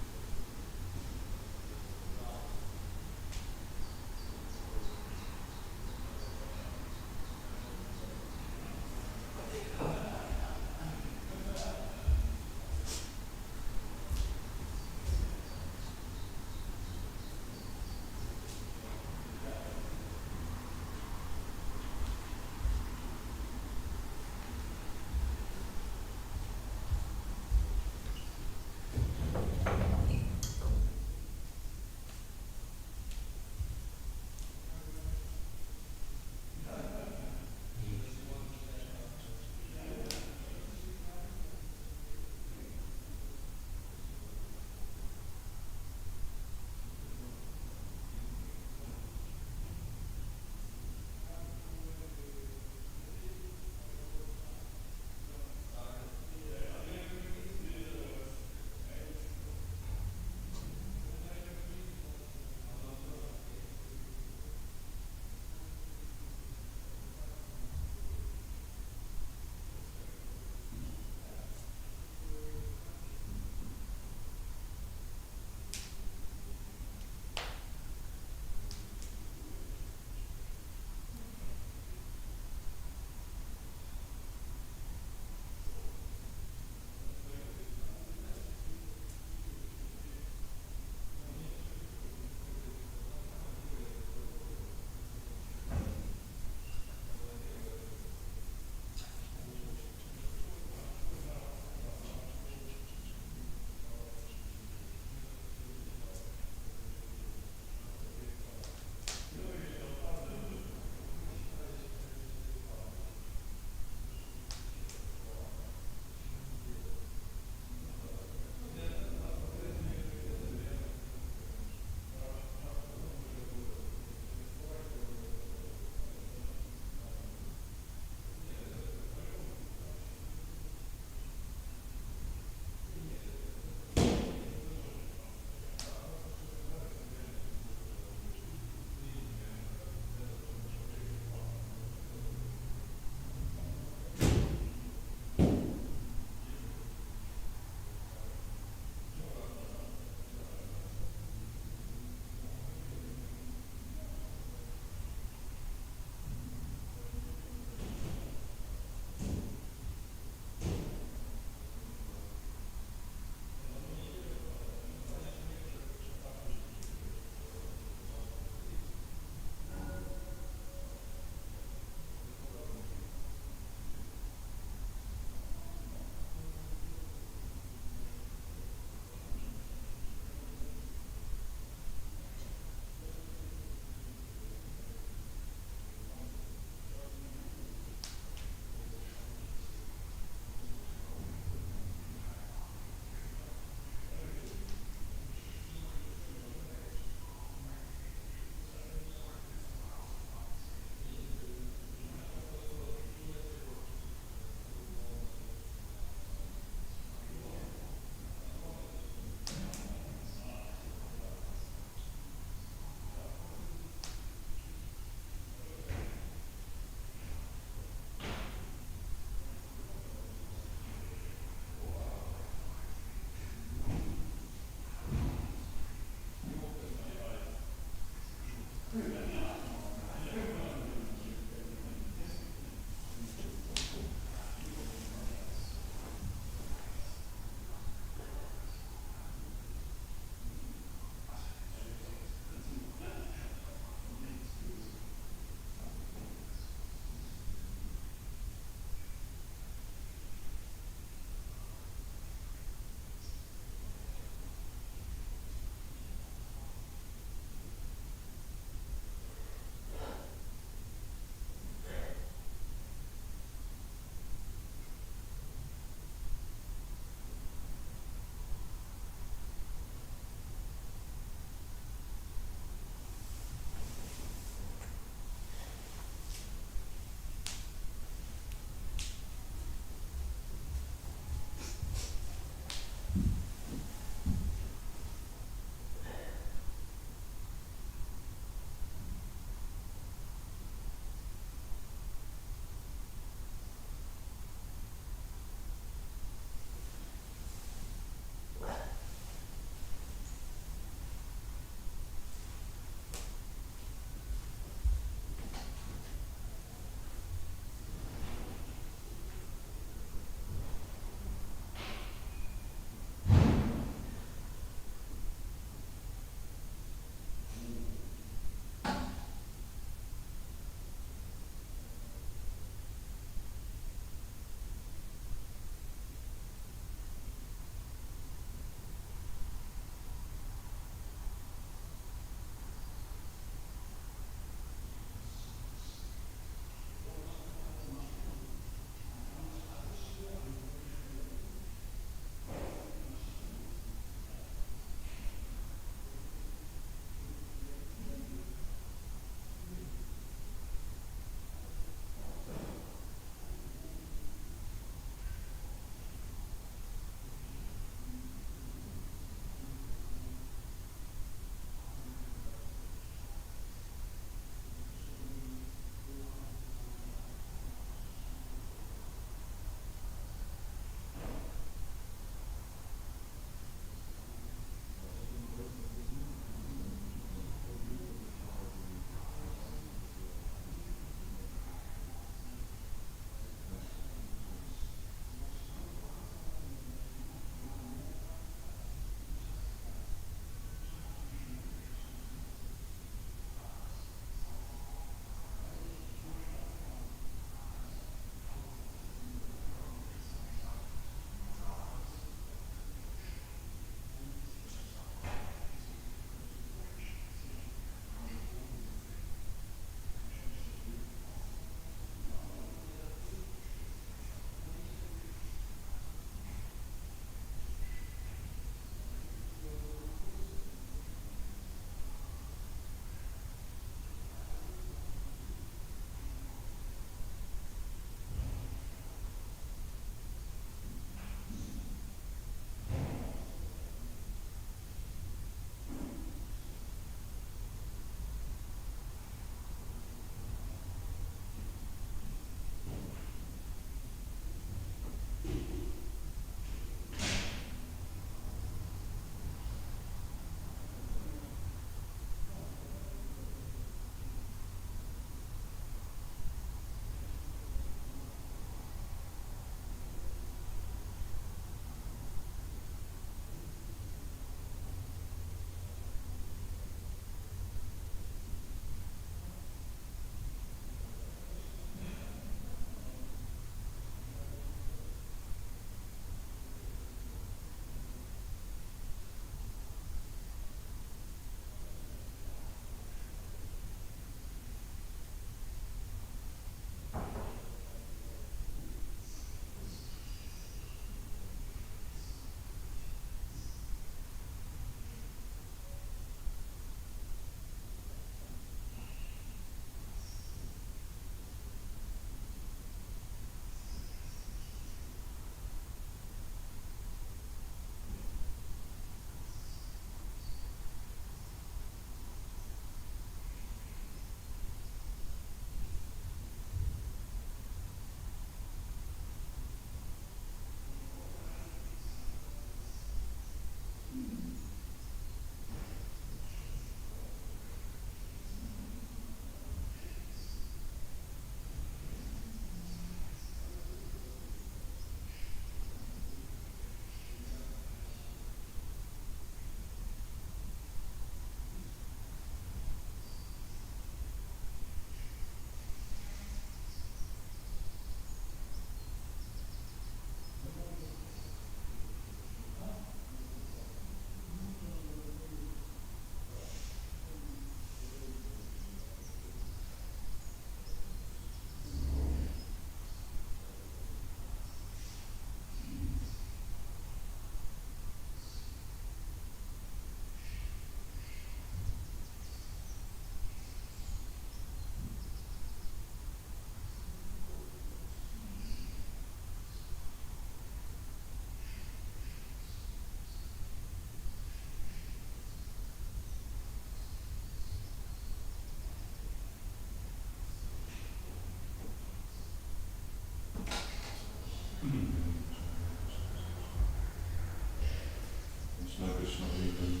Кришна вийде.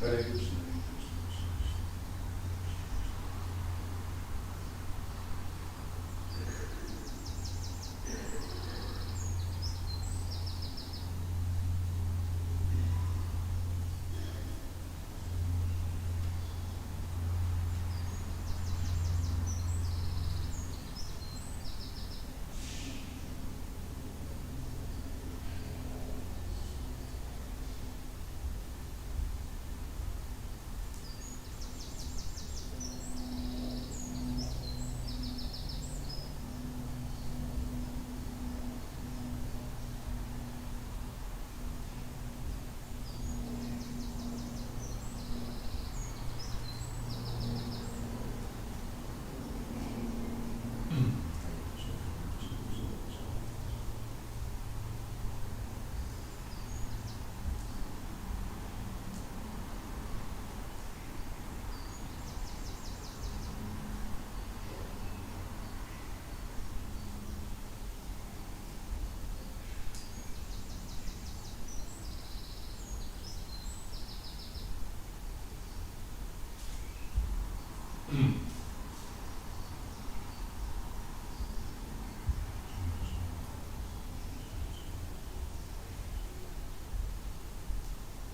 Hare Krishna.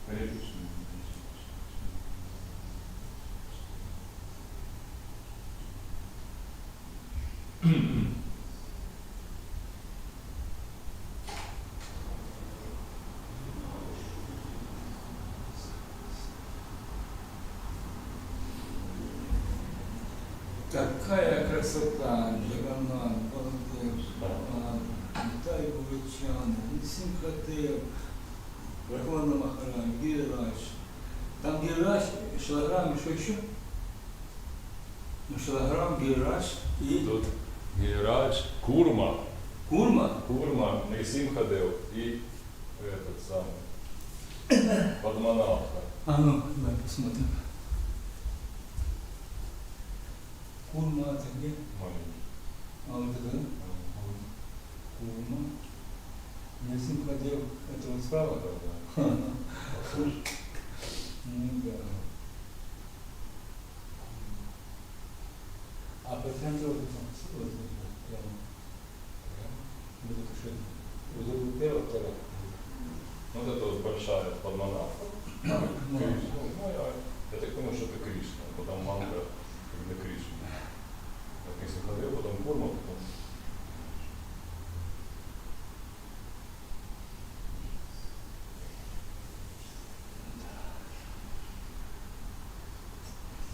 Hare Krishna. Такая красота, Джаганнат, Баладев, Тай Гуручан, Симхатев, Рахмана Махарадж, Гирирадж. Там Гирирадж, Шалаграм, и что еще? Шалаграм, Гирирадж и Тут Гирирадж, Курма, Курма. Нарисимхадев и этот самый Падманабха. А ну, давай посмотрим. Курма это где? Маленький. А вот это, да? Курма. Симхатев, это вот справа? Да. Ну да. А по центру вот прямо. Вот это что? Вот это вот первое, второе. Ну вот это вот большая Падманабха. Кришна. Ну, я так думаю, что это Кришна. Потом манга, когда Кришна. Нарисимхадев, потом Курма, потом...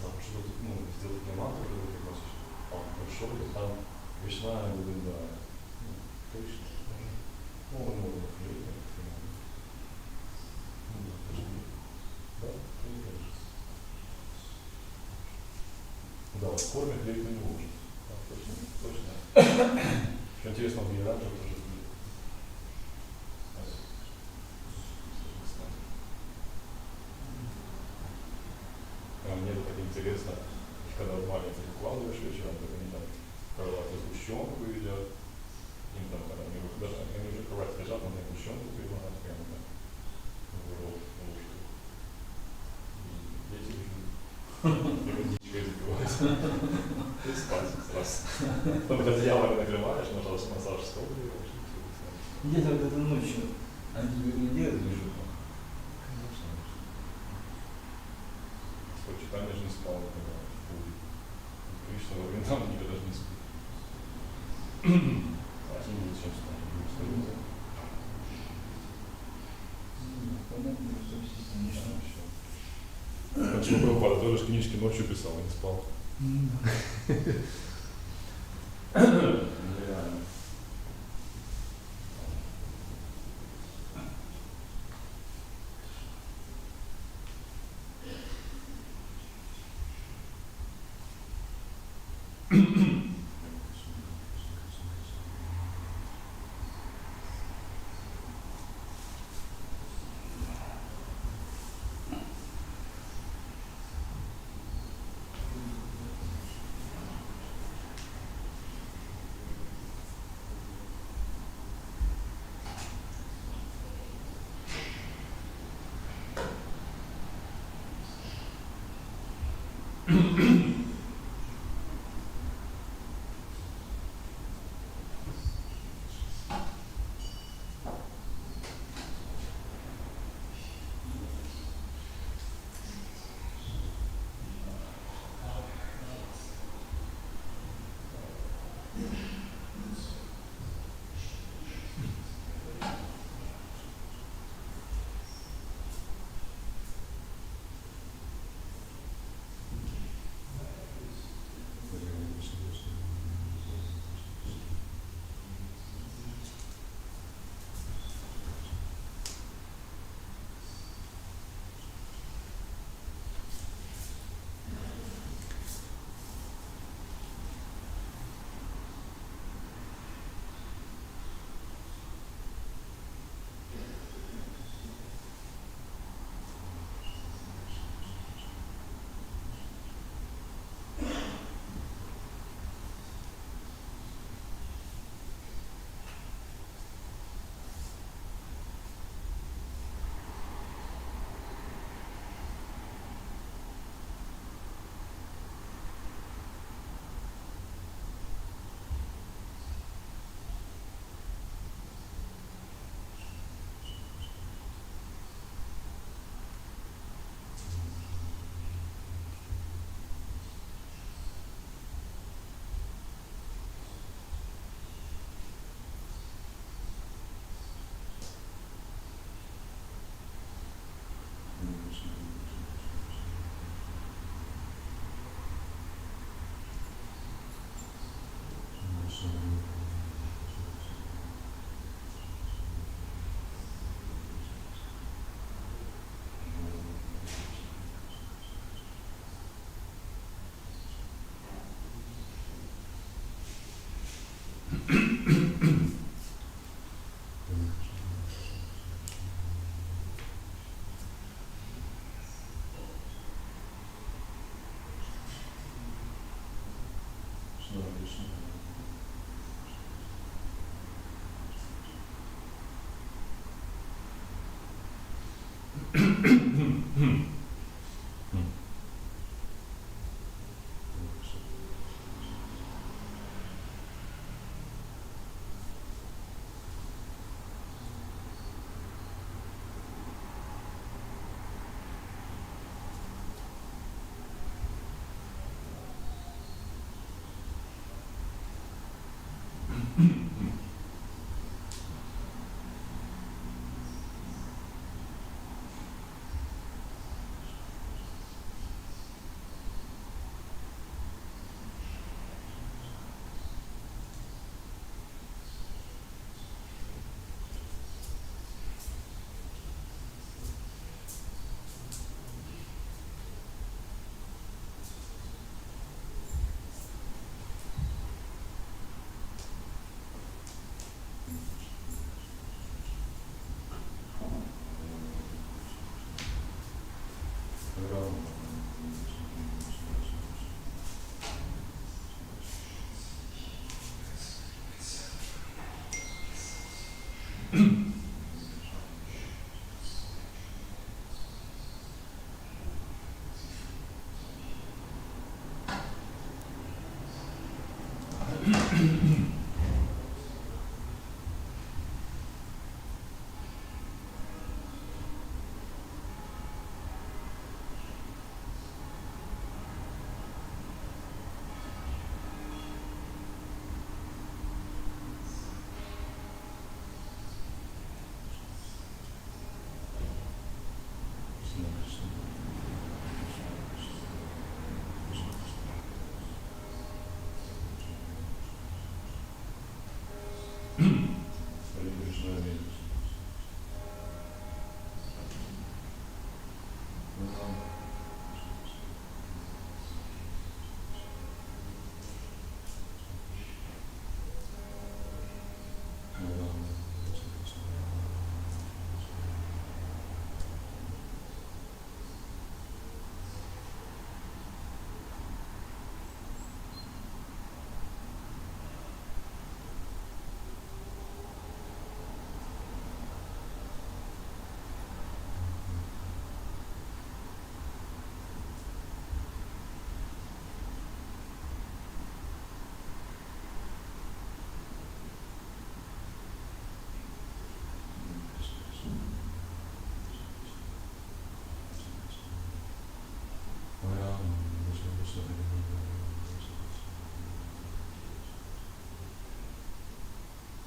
Да, что тут, ну, сделать не мантру, когда ты просишь, а пришел, и там Кришна и Гуриндая. Кришна. Ну, он можно хлеб, да, да, в форме хлеб не может. Да, точно, точно. Что интересно, в Гирирадже тоже хлеб. А мне это так интересно, когда в маленьких укладываешь вечером, так они там какую-то сгущенку едят, им там, когда они даже они уже кровать лежат, но мне сгущенку предлагают прямо так в рот, ложку. И дети ждут. И водичкой запиваются. И спать сразу. Потом одеяло накрываешь, массаж стол делаешь. Где-то вот это ночью. Они тебе не делают движуху? Конечно. Почитание же не спал, когда в пули. Кришна во время там никогда же не спит. А с ним зачем спать? Понятно, что все Конечно, вообще. Почему Прабхупада тоже книжки ночью писал, а не спал? Нереально.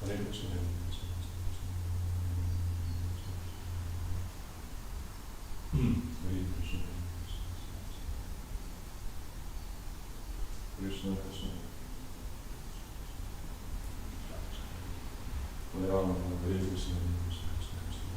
Hare Krishna. Hare Krishna. Krishna Krishna. Hare Rama, Hare Krishna, Hare Krishna, Krishna Krishna.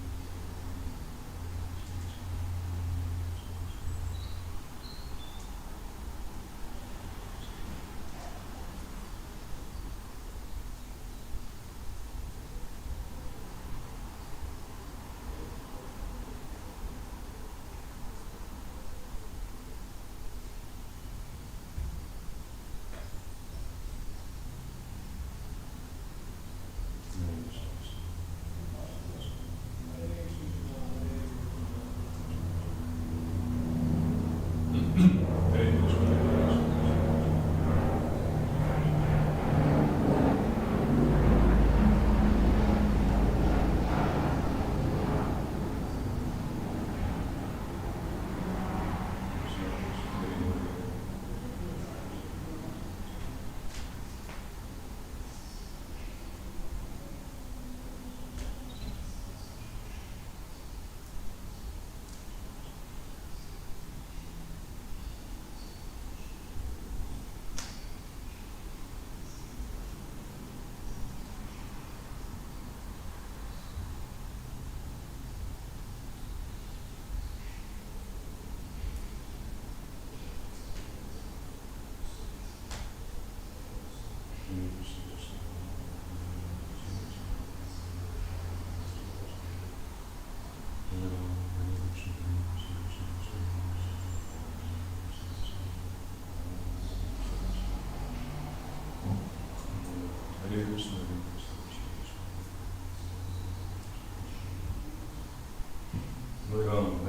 Hare Krishna, Krishna.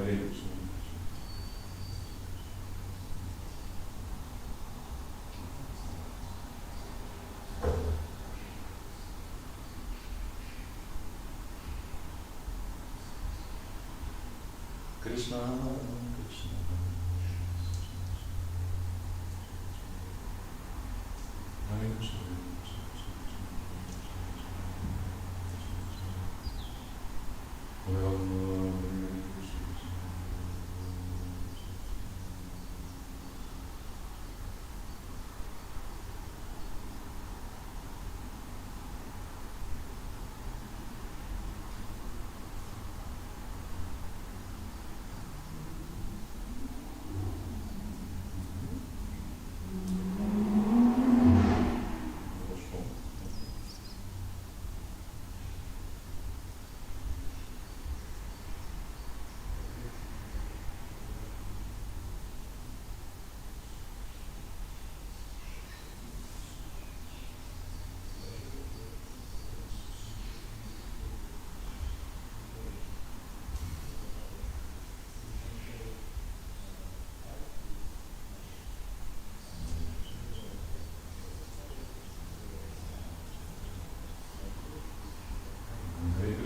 Hare Krishna. Krishna, Krishna. Hare Krishna.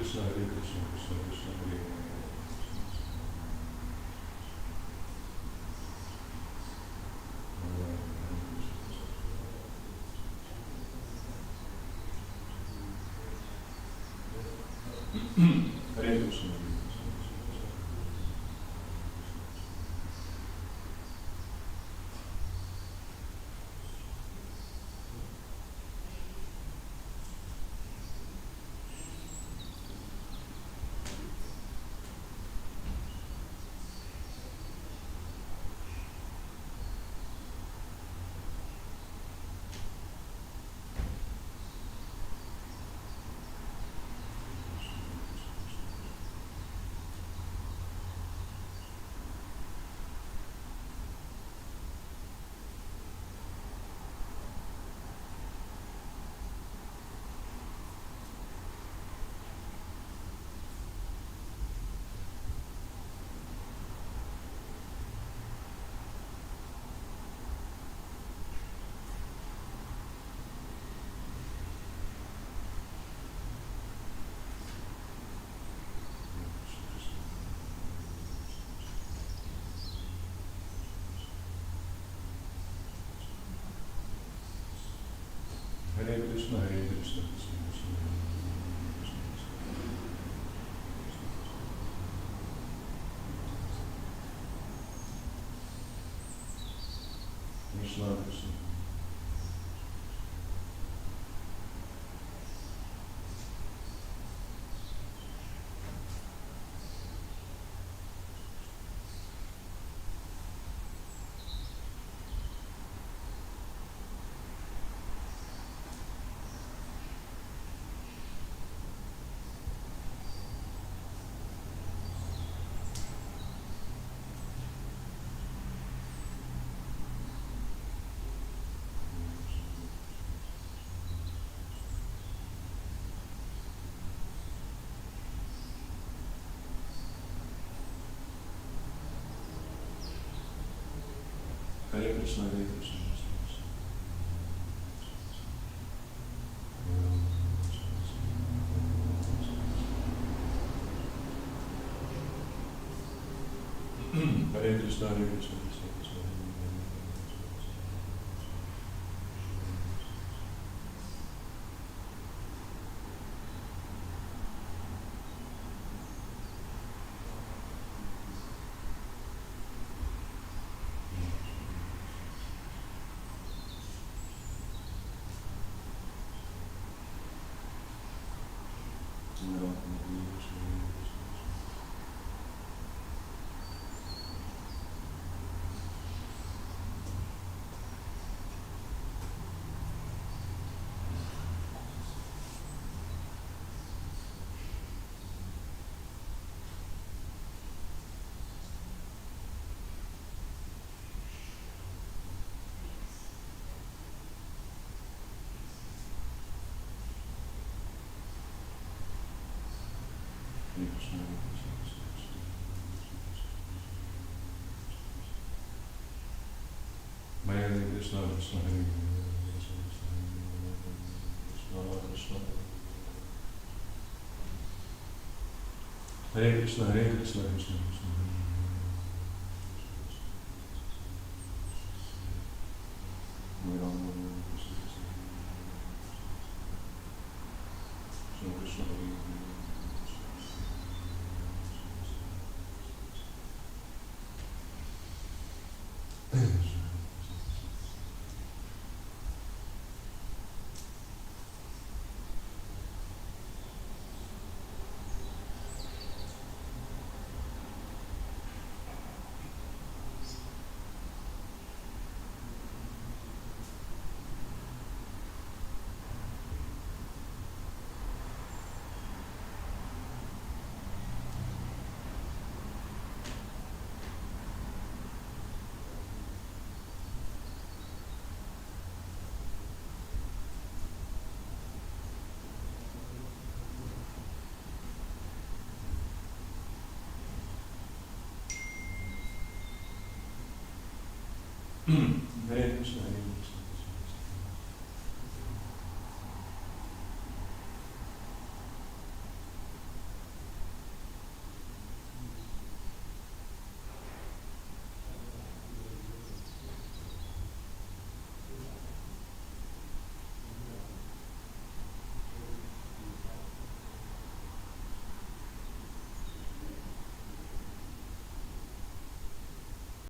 Krishna, Hare Krishna, Krishna Krishna, Hare Hare. Hare Krishna. Hare Krishna, Hare Krishna, Krishna Krishna, Krishna Krishna. Hare Krishna, Hare Krishna, Krishna Krishna. Hare Krishna, Hare Krishna, Krishna Krishna. Hare Krishna, Hare Krishna, Krishna Krishna. Krishna, Krishna Hare Krishna, Hare Krishna, Hare Krishna, Krishna Krishna, Hare Rama, Krishna Krishna, Hare Krishna, Hare